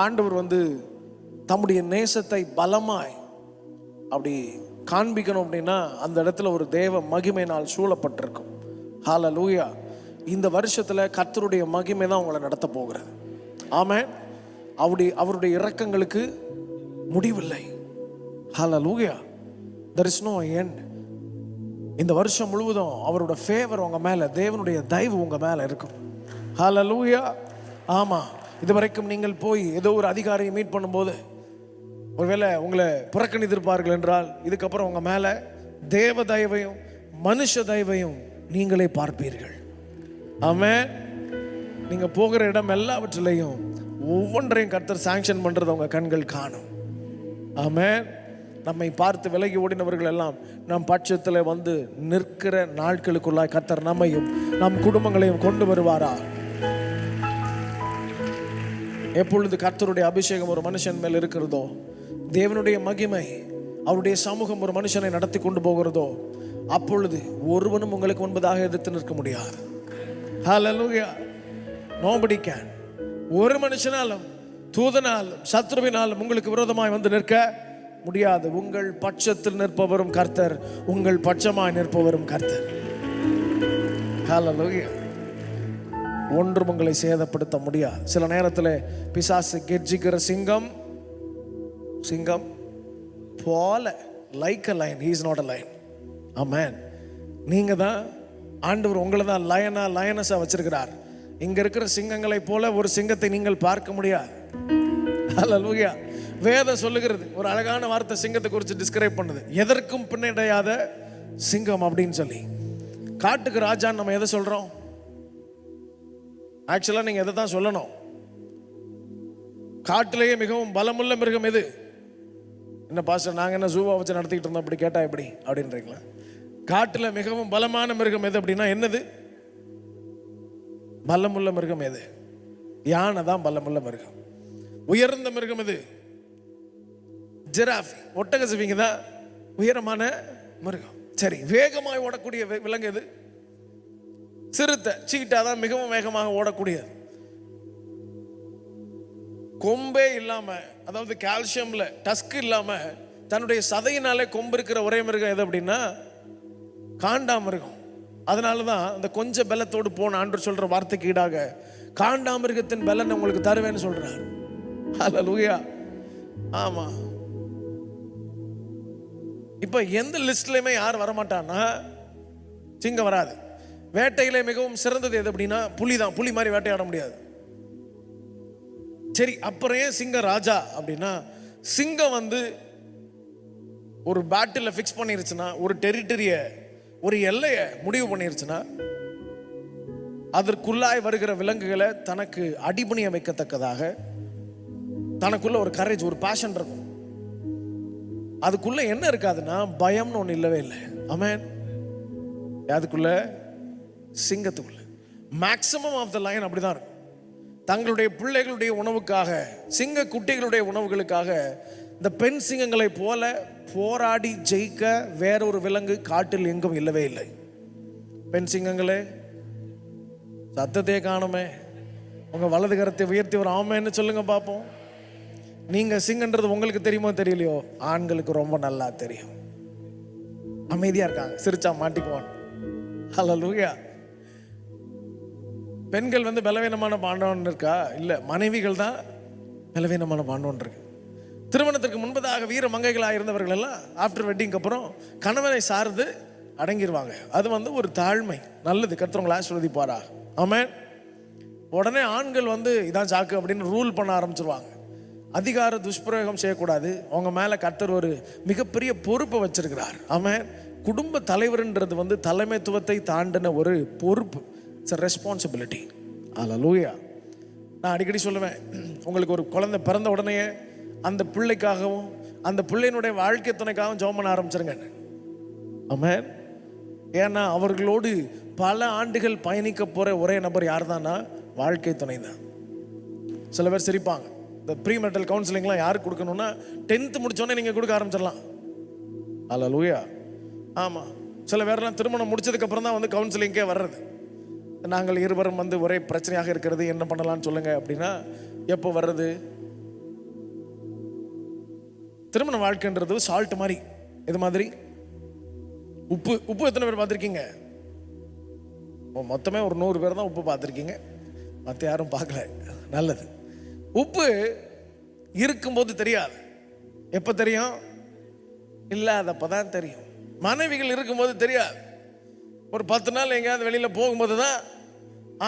ஆண்டவர் வந்து தம்முடைய நேசத்தை பலமாய் அப்படி காண்பிக்கணும் அப்படின்னா அந்த இடத்துல ஒரு தேவ மகிமையினால் சூழப்பட்டிருக்கும். ஹல்லேலூயா. இந்த வருஷத்துல கர்த்தருடைய மகிமை தான் உங்களை நடத்த போகிறது. ஆமென். அவருடைய இரக்கங்களுக்கு முடிவில்லை. ஹல்லேலூயா. there is no end. இந்த வருஷம் முழுவதும் அவரோட ஃபேவர் உங்க மேல, தேவனுடைய தயவு உங்க மேல இருக்கும். ஹல்லேலூயா. ஆமா, இதுவரைக்கும் நீங்கள் போய் ஏதோ ஒரு அதிகாரியை மீட் பண்ணும்போது ஒருவேளை உங்களை புறக்கணித்திருப்பார்கள் என்றால், இதுக்கப்புறம் உங்க மேல தேவ தயவையும் மனுஷ தயவையும் நீங்களே பார்ப்பீர்கள். ஆமென். நீங்க போகிற இடம் எல்லாவற்றிலையும் ஒவ்வொன்றையும் கர்த்தர் சாங்ஷன் பண்றதை உங்க கண்கள் காணும். ஆமென். நம்மை பார்த்து விலகி ஓடினவர்கள் எல்லாம் நம் பட்சத்தில் வந்து நிற்கிற நாட்களுக்குள்ளாய் கர்த்தர் நம்மையும் நம் குடும்பங்களையும் கொண்டு வருவாரா? எப்பொழுது கர்த்தருடைய அபிஷேகம் ஒரு மனுஷன் மேல் இருக்கிறதோ, தேவனுடைய மகிமை அவருடைய சமூகம் ஒரு மனுஷனை நடத்தி கொண்டு போகிறதோ, அப்பொழுது ஒருவனும் உங்களுக்கு முன்பதாக எதிர்த்து நிற்க முடியாது. ஹல்லேலூயா. nobody can. ஒரு மனுஷனாலும் தூதனாலும் சத்ருவினாலும் உங்களுக்கு விரோதமாய் வந்து நிற்க முடியாது. உங்கள் பட்சத்தில் நிற்பவரும் கர்த்தர், உங்கள் பட்சமாய் நிற்பவரும் கர்த்தர். ஹல்லேலூயா. ஒன்றும் உங்களை சேதப்படுத்த முடியாது. சில நேரத்தில் பிசாசு கெர்ச்சிக்கிற சிங்கம் போல, like a line, he is not a lion. ஆமென். நீங்க தான், ஆண்டவர் உங்களை தான் லயனஸா வச்சிருக்கிறார். இங்க இருக்கிற சிங்கங்களை போல ஒரு சிங்கத்தை நீங்கள் பார்க்க முடியாது. ஹல்லேலூயா. வேதம் சொல்லுகிறது, ஒரு அழகான வார்த்தை சிங்கத்தை குறித்து டிஸ்கிரைப் பண்ணுது, எதற்கும் பின்னடையாத சிங்கம் அப்படின்னு சொல்லி. காட்டுக்கு ராஜான்னு நம்ம எதை சொல்றோம்? ஆக்சுவலா நீங்க எதை தான் சொல்லணும்? காட்டிலேயே மிகவும் பலமுள்ள மிருகம் எது? என்ன பாஸ்டர், நாங்க என்ன ஜூவா வச்சு நடத்திக்கிட்டு இருந்தோம், அப்படி கேட்டா எப்படி அப்படின்றீங்களா? காட்டுல மிகவும் பலமான மிருகம் எது அப்படின்னா என்னது? பலமுள்ள மிருகம் எது? யானை தான் பலமுள்ள மிருகம். உயர்ந்த மிருகம் எது? ஜிராஃப், ஒட்டக சிவிங்க தான் உயரமான மிருகம். சரி, வேகமாக ஓடக்கூடிய விலங்கு எது? சிறுத்தை, சீட்டா தான் மிகவும் வேகமாக ஓடக்கூடியது. கொம்பே இல்லாம, அதாவது கால்சியம்ல டஸ்க் இல்லாம தன்னுடைய சதையினாலே கொம்பு இருக்கிற ஒரே மிருகம் எது அப்படின்னா காண்டாமிருகம். அதனாலதான் இந்த கொஞ்ச பலத்தோடு போன ஆண்டவர் சொல்ற வார்த்தைக்கு ஈடாக காண்டாமிருகத்தின் பலன் உங்களுக்கு தருவேன்னு சொல்றார். ஹல்லேலூயா. ஆமா. இப்ப எந்த லிஸ்ட்லயுமே யார் வரமாட்டான்னா சிங்கம் வராது. வேட்டையிலே மிகவும் சிறந்தது எது அப்படின்னா புலி தான். புலி மாதிரி வேட்டையாட முடியாது. சரி, அப்புறம் ஏன் சிங்கம் ராஜா அப்படின்னா, சிங்கம் வந்து ஒரு பேட்டில் ஃபிக்ஸ் பண்ணிருச்சுன்னா, ஒரு டெரிட்டரிய, ஒரு எல்லையை முடிவு பண்ணிருச்சுன்னா, அதற்குள்ளாய் வருகிற விலங்குகளை தனக்கு அடிபணிய வைக்கத்தக்கதாக தனக்குள்ள ஒரு கரேஜ், ஒரு பேஷன் இருக்கும். அதுக்குள்ள என்ன இருக்காதுன்னா பயம்னு ஒண்ணு இல்லவே இல்லை. ஆமென். அதுக்குள்ள சிங்கத்துக்குள்ள மேக்சிமம் ஆஃப் த லைன் அப்படிதான் இருக்கும். தங்களுடைய பிள்ளைகளுடைய உணவுக்காக, சிங்க குட்டிகளுடைய உணவுகளுக்காக இந்த பெண் சிங்கங்களை போல போராடி ஜெயிக்க வேறொரு விலங்கு காட்டில் எங்கும் இல்லவே இல்லை. பெண் சிங்கங்களே, சத்தத்தையே காணுமே, உங்க வலது கரத்தை உயர்த்தி ஒரு ஆமைன்னு சொல்லுங்க பார்ப்போம். நீங்க சிங்கன்றது உங்களுக்கு தெரியுமோ தெரியலையோ, ஆண்களுக்கு ரொம்ப நல்லா தெரியும். அமைதியா இருக்காங்க, சிரிச்சா மாட்டிக்குவான். ஹல்லேலூயா. பெண்கள் வந்து பலவீனமான பாண்டவன் இருக்கா? இல்ல, மனைவிகள் தான் பலவீனமான பாண்டவன் இருக்கு. திருமணத்திற்கு முன்பதாக வீர மங்கைகளாக இருந்தவர்கள் எல்லாம் ஆஃப்டர் வெட்டிங் அப்புறம் கணவனை சார்ந்து அடங்கிடுவாங்க. அது வந்து ஒரு தாழ்மை. நல்லது, கர்த்தர் ஆசீர்வதிப்பாரா. ஆமென். உடனே ஆண்கள் வந்து இதான் சாக்கு அப்படின்னு ரூல் பண்ண ஆரம்பிச்சிருவாங்க. அதிகார துஷ்பிரயோகம் செய்யக்கூடாது. அவங்க மேல கர்த்தர் ஒரு மிகப்பெரிய பொறுப்பை வச்சிருக்கிறார். ஆமென். குடும்ப தலைவர்ன்றது வந்து தலைமைத்துவத்தை தாண்டின ஒரு பொறுப்பு. It's a responsibility. ஹல்லேலூயா. நான் அடிக்கடி சொல்லுவேன், உங்களுக்கு ஒரு குழந்தை பிறந்த உடனே அந்த பிள்ளைக்காகவும் அந்த பிள்ளையினுடைய வாழ்க்கை துணைக்காகவும் ஜெபம் பண்ண ஆரம்பிச்சிருங்க. ஆமென். ஏன்னா அவர்களோடு பல ஆண்டுகள் பயணிக்க போற ஒரே நபர் யார் தான்னா வாழ்க்கை துணை தான். சில பேர் சிரிப்பாங்க, இந்த ப்ரீ மெரிட்டல் கவுன்சிலிங்லாம் யாருக்கு கொடுக்கணும்னா 10th முடிச்சோடனே நீங்கள் கொடுக்க ஆரம்பிச்சிடலாம். ஹல்லேலூயா. ஆமாம். சில பேர்லாம் திருமணம் முடிச்சதுக்கு அப்புறம் தான் வந்து கவுன்சிலிங்கே வர்றது. நாங்கள் இருவரும் வந்து ஒரே பிரச்சனையாக இருக்கிறது, என்ன பண்ணலாம்னு சொல்லுங்க அப்படின்னா, எப்போ வர்றது? திருமண வாழ்க்கைன்றது சால்ட் மாதிரி. இது மாதிரி உப்பு. உப்பு எத்தனை பேர் பார்த்துருக்கீங்க? மொத்தமே ஒரு 100 பேர் தான் உப்பு பார்த்துருக்கீங்க, மற்ற யாரும் பார்க்கல. நல்லது. உப்பு இருக்கும்போது தெரியாது, எப்போ தெரியும்? இல்லாதப்போ தான் தெரியும். மனைவிகள் இருக்கும்போது தெரியாது. ஒரு 10 நாள் எங்கேயாவது வெளியில் போகும்போது தான்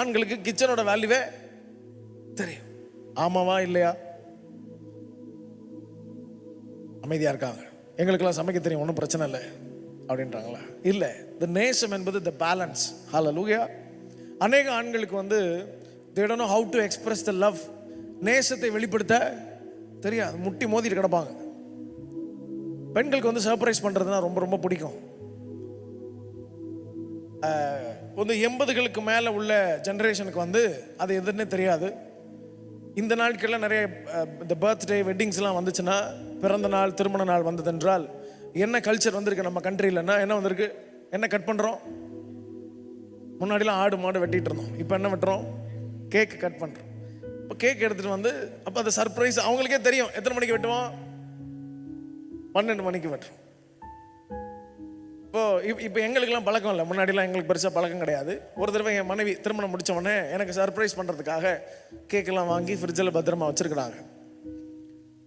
ஆண்களுக்கு கிச்சனோட வேல்யூவே தெரியும். ஆமாவா இல்லையா? அமைதியாக இருக்காங்க. எங்களுக்கெல்லாம் சமைக்க தெரியும், ஒன்றும் பிரச்சனை இல்லை அப்படின்றாங்களா? இல்லை. த நேசம் என்பது த பேலன்ஸ். ஹல்லேலூயா. அநேக ஆண்களுக்கு they don't know how to express the love. நேசத்தை வெளிப்படுத்த தெரியாது, முட்டி மோதிட்டு கிடப்பாங்க. பெண்களுக்கு சர்ப்ரைஸ் பண்ணுறதுனா ரொம்ப ரொம்ப பிடிக்கும். 80களுக்கு மேலே உள்ள ஜென்ரேஷனுக்கு அது எதுன்னே தெரியாது. இந்த நாட்களில் நிறைய இந்த பர்த்டே வெட்டிங்ஸ்லாம் வந்துச்சுன்னா, பிறந்த நாள் திருமண நாள் வந்ததென்றால் என்ன கல்ச்சர் வந்திருக்கு நம்ம கண்ட்ரியிலன்னா, என்ன வந்திருக்கு? என்ன கட் பண்ணுறோம்? முன்னாடிலாம் ஆடு மாடு வெட்டிகிட்டு இருந்தோம், இப்போ என்ன வெட்டுறோம்? கேக்கு கட் பண்ணுறோம். இப்போ கேக் எடுத்துகிட்டு அப்போ அந்த சர்ப்ரைஸ் அவங்களுக்கே தெரியும். எத்தனை மணிக்கு வெட்டுவோம்? 12 மணிக்கு வெட்டுறோம். இப்போ எங்களுக்கெல்லாம் பழக்கம் இல்லை. முன்னாடிலாம் எங்களுக்கு பெருசாக பழக்கம் கிடையாது. ஒரு தடவை என் மனைவி திருமணம் முடித்த உடனே எனக்கு சர்ப்ரைஸ் பண்ணுறதுக்காக கேக்கெல்லாம் வாங்கி ஃப்ரிட்ஜில் பத்திரமா வச்சுருக்குறாங்க.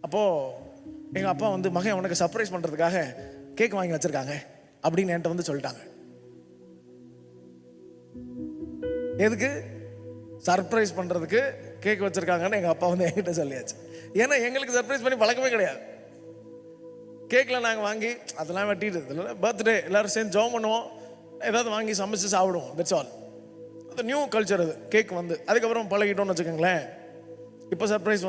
அப்போது எங்கள் அப்பா மகன் உனக்கு சர்ப்ரைஸ் பண்ணுறதுக்காக கேக் வாங்கி வச்சுருக்காங்க அப்படின்னு என்கிட்ட சொல்லிட்டாங்க. எதுக்கு? சர்ப்ரைஸ் பண்ணுறதுக்கு கேக் வச்சுருக்காங்கன்னு எங்கள் அப்பா என்கிட்ட சொல்லியாச்சு. ஏன்னா எங்களுக்கு சர்ப்ரைஸ் பண்ணி பழக்கமே கிடையாது. கேக்கில் நாங்கள் வாங்கி அதெல்லாம் வெட்டிட்டு இல்லை, பர்த்டே எல்லோரும் சேர்ந்து ஜாம் பண்ணுவோம், ஏதாவது வாங்கி சமைச்சு சாப்பிடுவோம். That's all. அது நியூ கல்ச்சர். அது கேக் அதுக்கப்புறம் பழகிட்டோம்னு வச்சுக்கோங்களேன். இப்போ சர்ப்ரைஸ்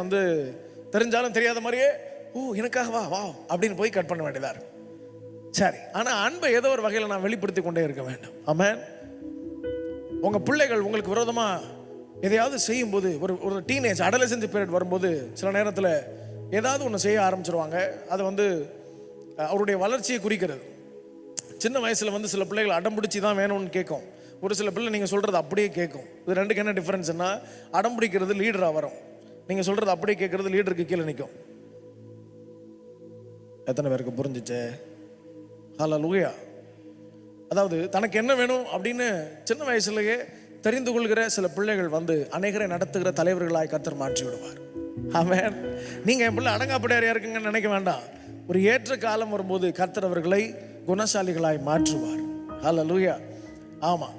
தெரிஞ்சாலும் தெரியாத மாதிரியே, ஓ எனக்காக வா வா அப்படின்னு போய் கட் பண்ண வேண்டியதாக இருக்கும். சரி. ஆனால் அன்பை ஏதோ ஒரு வகையில் நான் வெளிப்படுத்தி கொண்டே இருக்க வேண்டும். ஆமென். உங்கள் பிள்ளைகள் உங்களுக்கு விரோதமாக எதையாவது செய்யும்போது, ஒரு டீனேஜ் அடலசன்ஸ் பீரியட் வரும்போது சில நேரத்தில் ஏதாவது ஒன்று செய்ய ஆரம்பிச்சிருவாங்க. அது அவருடைய வளர்ச்சியை குறிக்கிறது. சின்ன வயசில் சில பிள்ளைகள் அடம்பிடிச்சி தான் வேணும்னு கேட்கும். ஒரு சில பிள்ளை நீங்கள் சொல்கிறது அப்படியே கேட்கும். இது ரெண்டுக்கு என்ன டிஃப்ரென்ஸ்னா, அடம்பிடிக்கிறது லீடராக வரும், நீங்கள் சொல்கிறது அப்படியே கேட்குறது லீடருக்கு கீழே நிற்கும். எத்தனை பேருக்கு புரிஞ்சிச்சு? ஹல்லேலூயா. அதாவது தனக்கு என்ன வேணும் அப்படின்னு சின்ன வயசுலேயே தெரிந்து கொள்கிற சில பிள்ளைகள் அநேகரை நடத்துகிற தலைவர்களாய் கர்த்தர் மாற்றி விடுவார். ஆமென். நீங்கள் என் பிள்ளை அடங்காப்படையாரியா இருக்குங்கன்னு நினைக்க வேண்டாம். ஒரு ஏற்ற காலம் வரும்போது கர்த்தர் அவர்களை குணசாலிகளாய் மாற்றுவார். ஹல்லேலூயா. ஆமாம்,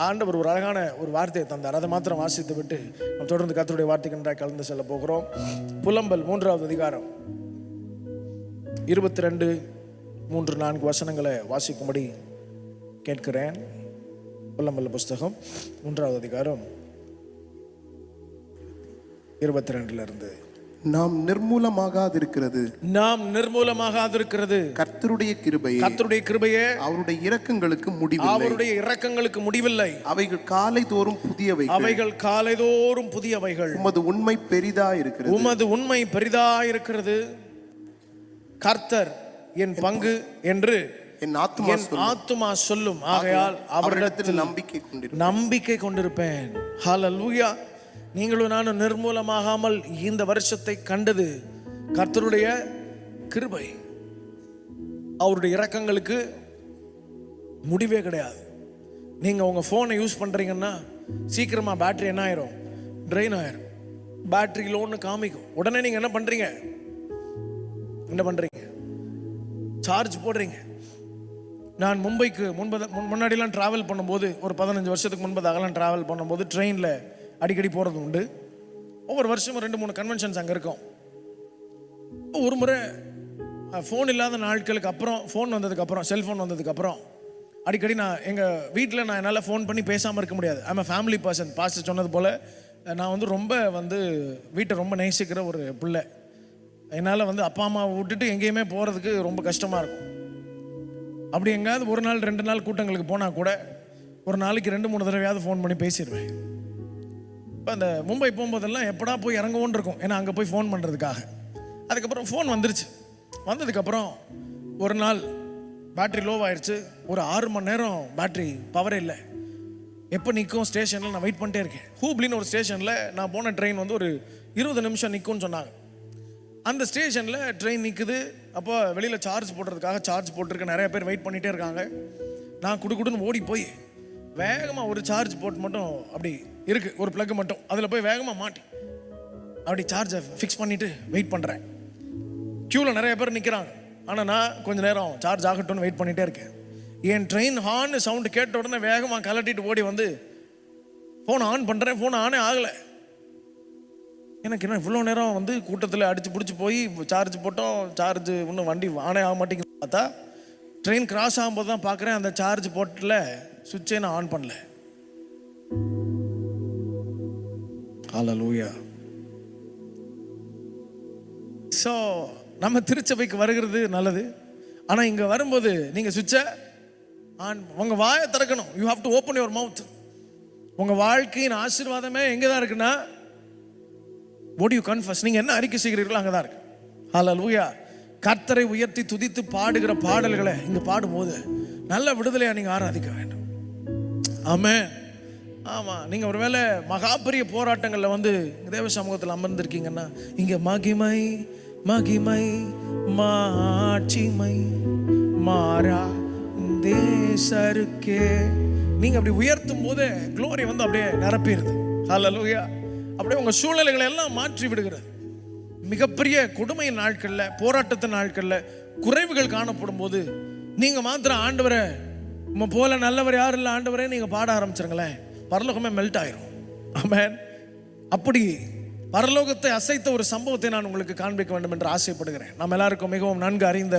ஆண்டவர் ஒரு அழகான ஒரு வார்த்தையை தந்தார். அதை மாத்திரம் வாசித்து விட்டு நாம் தொடர்ந்து கர்த்தருடைய வார்த்தைக்கு நன்றாக கலந்து செல்ல போகிறோம். புலம்பல் 3வது அதிகாரம் 22, 3, 4 வசனங்களை வாசிக்கும்படி கேட்கிறேன். புலம்பல் புஸ்தகம் 3வது அதிகாரம் 22 நாம் நிர்மூலமாகாதிருக்கிறது கர்த்தருடைய கிருபையே அவருடைய இரக்கங்களுக்கு முடிவில்லை. அவைகள் காலைதோறும் புதியவைகள். உமது உண்மை பெரிதாயிருக்கிறது. கர்த்தர் என் பங்கு என்று என் ஆத்துமா சொல்லும். ஆகையால் அவரிடத்தில் நம்பிக்கை கொண்டிருப்பேன். ஹல்லேலூயா. நீங்களும் நானும் நிர்மூலமாகாமல் இந்த வருஷத்தை கண்டது கர்த்தருடைய கிருபை. அவருடைய இரக்கங்களுக்கு முடிவே கிடையாது. நீங்கள் உங்கள் ஃபோனை யூஸ் பண்ணுறீங்கன்னா சீக்கிரமாக பேட்டரி என்ன ஆயிரும்? ட்ரெயின் ஆயிரும். பேட்டரி லோன்னு காமிக்கும். உடனே நீங்கள் என்ன பண்ணுறீங்க? சார்ஜ் போடுறீங்க. நான் மும்பைக்கு முன்னாடிலாம் ட்ராவல் பண்ணும்போது, ஒரு 15 வருஷத்துக்கு முன்பதாகலாம் ட்ராவல் பண்ணும்போது ட்ரெயினில் அடிக்கடி போகிறது உண்டு. ஒவ்வொரு வருஷமும் 2-3 கன்வென்ஷன்ஸ் அங்கே இருக்கும். ஒரு முறை ஃபோன் இல்லாத நாட்களுக்கு அப்புறம், ஃபோன் வந்ததுக்கப்புறம், செல்ஃபோன் வந்ததுக்கப்புறம் அடிக்கடி நான் எங்கள் வீட்டில் என்னால் ஃபோன் பண்ணி பேசாமல் இருக்க முடியாது. I'm a family person. Pastor சொன்னது போல் நான் ரொம்ப வீட்டை ரொம்ப நேசிக்கிற ஒரு பிள்ளை. என்னால் அப்பா அம்மாவை விட்டுட்டு எங்கேயுமே போகிறதுக்கு ரொம்ப கஷ்டமாக இருக்கும். அப்படி எங்கேயாவது ஒரு நாள் 2 நாள் கூட்டங்களுக்கு போனால் கூட ஒரு நாளைக்கு 2-3 தடவையாவது ஃபோன் பண்ணி பேசிடுவேன். இப்போ அந்த மும்பை போகும்போதெல்லாம் எப்படா போய் இறங்குவோன்னு இருக்கும், ஏன்னா அங்கே போய் ஃபோன் பண்ணுறதுக்காக. அதுக்கப்புறம் ஃபோன் வந்துருச்சு. வந்ததுக்கப்புறம் ஒரு நாள் பேட்ரி லோவாகிடுச்சு. ஒரு 6 மணி நேரம் பேட்ரி பவரே இல்லை. எப்போ நிற்கும் ஸ்டேஷனில் நான் வெயிட் பண்ணிட்டே இருக்கேன். ஹூப்ளின்னு ஒரு ஸ்டேஷனில் நான் போன ட்ரெயின் ஒரு 20 நிமிஷம் நிற்கும்னு சொன்னாங்க. அந்த ஸ்டேஷனில் ட்ரெயின் நிற்குது. அப்போ வெளியில் சார்ஜ் போடுறதுக்காக சார்ஜ் போட்டிருக்க நிறைய பேர் வெயிட் பண்ணிகிட்டே இருக்காங்க. நான் குடுன்னு ஓடி போய் வேகமாக ஒரு சார்ஜ் போட்டு மட்டும் அப்படி இருக்குது, ஒரு ப்ளக் மட்டும், அதில் போய் வேகமாக மாட்டி அப்படி சார்ஜை ஃபிக்ஸ் பண்ணிவிட்டு வெயிட் பண்ணுறேன். க்யூவில் நிறைய பேர் நிற்கிறாங்க. ஆனால் நான் கொஞ்சம் நேரம் சார்ஜ் ஆகட்டும்னு வெயிட் பண்ணிகிட்டே இருக்கேன். என் ட்ரெயின் ஹார்ன் சவுண்டு கேட்ட உடனே வேகமாக கலட்டிட்டு ஓடி வந்து ஃபோனை ஆன் பண்ணுறேன். ஃபோன் ஆனே ஆகலை. எனக்கு என்ன இவ்வளோ நேரம் வந்து கூட்டத்தில் அடித்து பிடிச்சி போய் சார்ஜ் போட்டோம், சார்ஜ் இன்னும் வண்டி ஆனே ஆக மாட்டேங்குது. பார்த்தா ட்ரெயின் கிராஸ் ஆகும்போது தான் பார்க்குறேன் அந்த சார்ஜ் போட்டில் சுவிட்சே நான் ஆன் பண்ணல. ஹல்லேலூயா. ஸோ நம்ம திருச்சபைக்கு வருகிறது நல்லது. ஆனால் இங்கே வரும்போது நீங்கள் சுவிட்சை ஆன், உங்கள் வாயை திறக்கணும். You have to open your mouth. உங்கள் வாழ்க்கையின் ஆசீர்வாதமே எங்கே தான் இருக்குன்னா, what do you confess, நீங்கள் என்ன அறிக்கை செய்கிறீர்களோ அங்கே தான் இருக்கு. ஹல்லேலூயா. கர்த்தரை உயர்த்தி துதித்து பாடுகிற பாடல்களை இங்கே பாடும்போது நல்ல விடுதலையாக நீங்கள் ஆராதிக்க வேண்டும். ஆமென். ஆமாம், நீங்கள் ஒருவேளை மகா பெரிய போராட்டங்களில் வந்து தேவ சமூகத்தில் அமர்ந்திருக்கீங்கன்னா, இங்கே மகிமை மகிமை மாட்சிமை மாறா தேசருக்கே நீங்கள் அப்படி உயர்த்தும் போது க்ளோரி வந்து அப்படியே நிரப்பிடுது. ஹல்லேலூயா. அப்படியே உங்கள் சூழ்நிலைகளை எல்லாம் மாற்றி விடுகிறது. மிகப்பெரிய கொடுமையின் நாட்களில், போராட்டத்தின் நாட்களில், குறைவுகள் காணப்படும் போது நீங்கள் மாத்திரம் ஆண்டவரை போல நல்லவர் யாரும் இல்லை ஆண்டவரே நீங்கள் பாட ஆரம்பிச்சிருங்களேன், பரலோகமே மெல்ட் ஆயிரும். ஆமென். அப்படி பரலோகத்தை அசைத்த ஒரு சம்பவத்தை நான் உங்களுக்கு காண்பிக்க வேண்டும் என்று ஆசைப்படுகிறேன். நம்ம எல்லாருக்கும் மிகவும் நன்கு அறிந்த,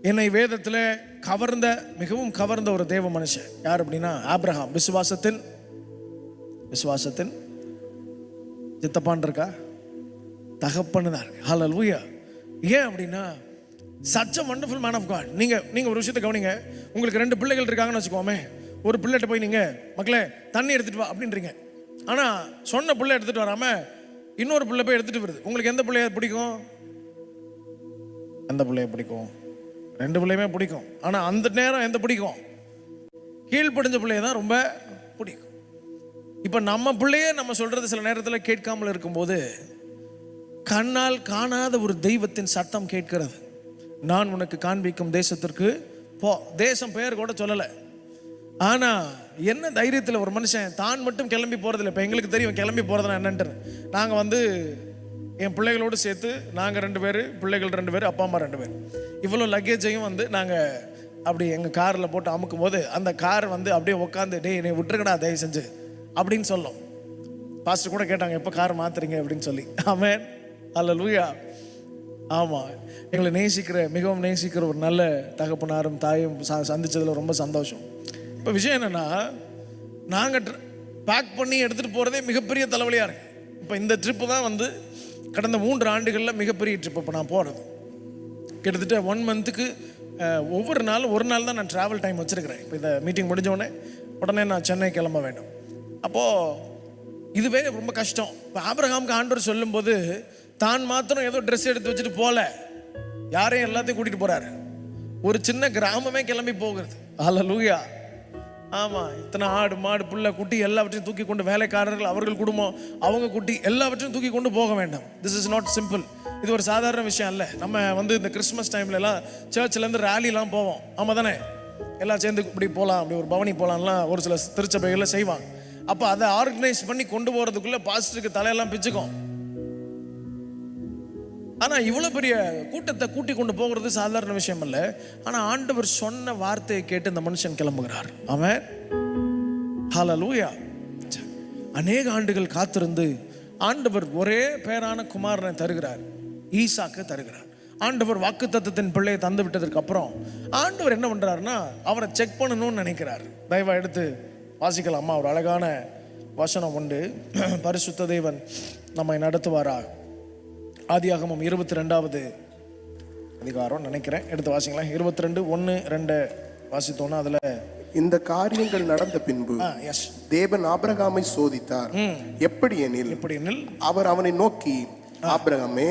என்னை வேதத்தில் கவர்ந்த, மிகவும் கவர்ந்த ஒரு தேவ மனுஷன் யார் அப்படின்னா ஆபிரகாம். விசுவாசத்தின் சித்தப்பான் இருக்கா, தகப்பன்னு தான் இருக்கு. ஹல்லேலூயா. ஏன் அப்படின்னா such a wonderful man of God. நீங்கள் ஒரு விஷயத்தை கவனிங்க. உங்களுக்கு 2 பிள்ளைகள் இருக்காங்கன்னு வச்சுக்கோமே. ஒரு பிள்ளைகிட்ட போய் நீங்கள் மக்களே தண்ணி எடுத்துகிட்டு வா அப்படின்றீங்க. ஆனால் சொன்ன பிள்ளை எடுத்துகிட்டு வராமல் இன்னொரு பிள்ளை போய் எடுத்துகிட்டு வருது. உங்களுக்கு எந்த பிள்ளைய பிடிக்கும்? எந்த பிள்ளைய பிடிக்கும்? 2 பிள்ளையுமே பிடிக்கும். ஆனால் அந்த நேரம் எந்த பிடிக்கும்? கீழ்ப்படிஞ்ச பிள்ளைய தான் ரொம்ப பிடிக்கும். இப்போ நம்ம பிள்ளையே நம்ம சொல்கிறது சில நேரத்தில் கேட்காமல் இருக்கும்போது கண்ணால் காணாத ஒரு தெய்வத்தின் சத்தம் கேட்கிறது. நான் உனக்கு காண்பிக்கும் தேசத்திற்கு போ. தேசம் பெயர் கூட சொல்லலை. ஆனால் என்ன தைரியத்தில் ஒரு மனுஷன் தான் மட்டும் கிளம்பி போகிறதில்ல. இப்போ எங்களுக்கு தெரியும் கிளம்பி போகிறதுனா என்னன்ட்டு. நாங்கள் வந்து என் பிள்ளைகளோடு சேர்த்து நாங்கள் 2 பேர், பிள்ளைகள் 2 பேர், அப்பா அம்மா 2 பேர், இவ்வளோ லக்கேஜையும் வந்து நாங்கள் அப்படி எங்கள் காரில் போட்டு அமுக்கும் போது அந்த கார் வந்து அப்படியே உட்காந்து டேய் நீ விட்டுருக்கடா தயவு செஞ்சு அப்படின்னு சொல்லும். பாஸ்டர் கூட கேட்டாங்க எப்போ கார் மாற்றுறீங்க அப்படின்னு சொல்லி. ஆமென். ஹல்லேலூயா. ஆமாம், எங்களை மிகவும் நேசிக்கிற ஒரு நல்ல தகப்பனாரும் தாயும் சந்தித்ததில் ரொம்ப சந்தோஷம். இப்போ விஷயம் என்னென்னா, நாங்கள் பேக் பண்ணி எடுத்துகிட்டு போகிறதே மிகப்பெரிய தலைவலியாக இருக்குது. இப்போ இந்த ட்ரிப்பு தான் வந்து கடந்த 3 ஆண்டுகளில் மிகப்பெரிய ட்ரிப். இப்போ நான் போகிறது கிட்டத்தட்ட 1 மந்த்துக்கு ஒவ்வொரு நாளும் ஒரு நாள் தான் நான் ட்ராவல் டைம் வச்சுருக்கிறேன். இப்போ இந்த மீட்டிங் முடிஞ்சோடனே உடனே நான் சென்னை கிளம்ப வேண்டும். அப்போது இதுவே ரொம்ப கஷ்டம். இப்போ ஆபிரகாமுக்கு ஆண்டவர் சொல்லும்போது தான் மாத்திரம் ஏதோ ட்ரெஸ் எடுத்து வச்சுட்டு போகல, யாரையும் எல்லாத்தையும் கூட்டிகிட்டு போகிறாரு. ஒரு சின்ன கிராமமே கிளம்பி போகிறது. ஹல்லேலூயா. ஆமாம், இத்தனை ஆடு மாடு புள்ள குட்டி எல்லாவற்றையும் தூக்கி கொண்டு, வேலைக்காரர்கள் அவர்கள் குடும்பம் அவங்க குட்டி எல்லாவற்றையும் தூக்கி கொண்டு போக வேண்டும். This is not simple. இது ஒரு சாதாரண விஷயம் அல்ல. நம்ம வந்து இந்த கிறிஸ்மஸ் டைம்லலாம் சர்ச்சிலேருந்து ரேலிலாம் போவோம். ஆமாம் தானே? எல்லாம் சேர்ந்து இப்படி போகலாம், அப்படி ஒரு பவனி போகலாம்லாம் ஒரு சில திருச்சபைகளில் செய்வாங்க. அப்போ அதை ஆர்கனைஸ் பண்ணி கொண்டு போகிறதுக்குள்ளே பாஸ்டருக்கு தலையெல்லாம் பிச்சுக்கும். ஆனால் இவ்வளோ பெரிய கூட்டத்தை கூட்டி கொண்டு போகிறது சாதாரண விஷயம் இல்லை. ஆனால் ஆண்டவர் சொன்ன வார்த்தையை கேட்டு இந்த மனுஷன் கிளம்புகிறார். ஆமென். ஹல்லேலூயா. அநேக ஆண்டுகள் காத்திருந்து ஆண்டவர் ஒரே பேரான குமாரனை தருகிறார், ஈசாக்கு தருகிறார். ஆண்டவர் வாக்குத்தத்தத்தின் பிள்ளையை தந்து விட்டதற்கு அப்புறம் ஆண்டவர் என்ன பண்ணுறாருன்னா அவரை செக் பண்ணணும்னு நினைக்கிறார். தயவா எடுத்து வாசிக்கலாமா? ஒரு அழகான வசனம் உண்டு. பரிசுத்த தேவன் நம்மை நடத்துவாரா. ஆதியாகமம் 22வது அதிகாரம் நினைக்கிறேன், எடுத்து வாசிங்களா. 22:1-2 வாசித்தோன்னா அதில் இந்த காரியங்கள் நடந்த பின்பு தேவன் ஆபிரகாமை சோதித்தார். எப்படி எனில் அவர் அவனை நோக்கி ஆபிரகாமே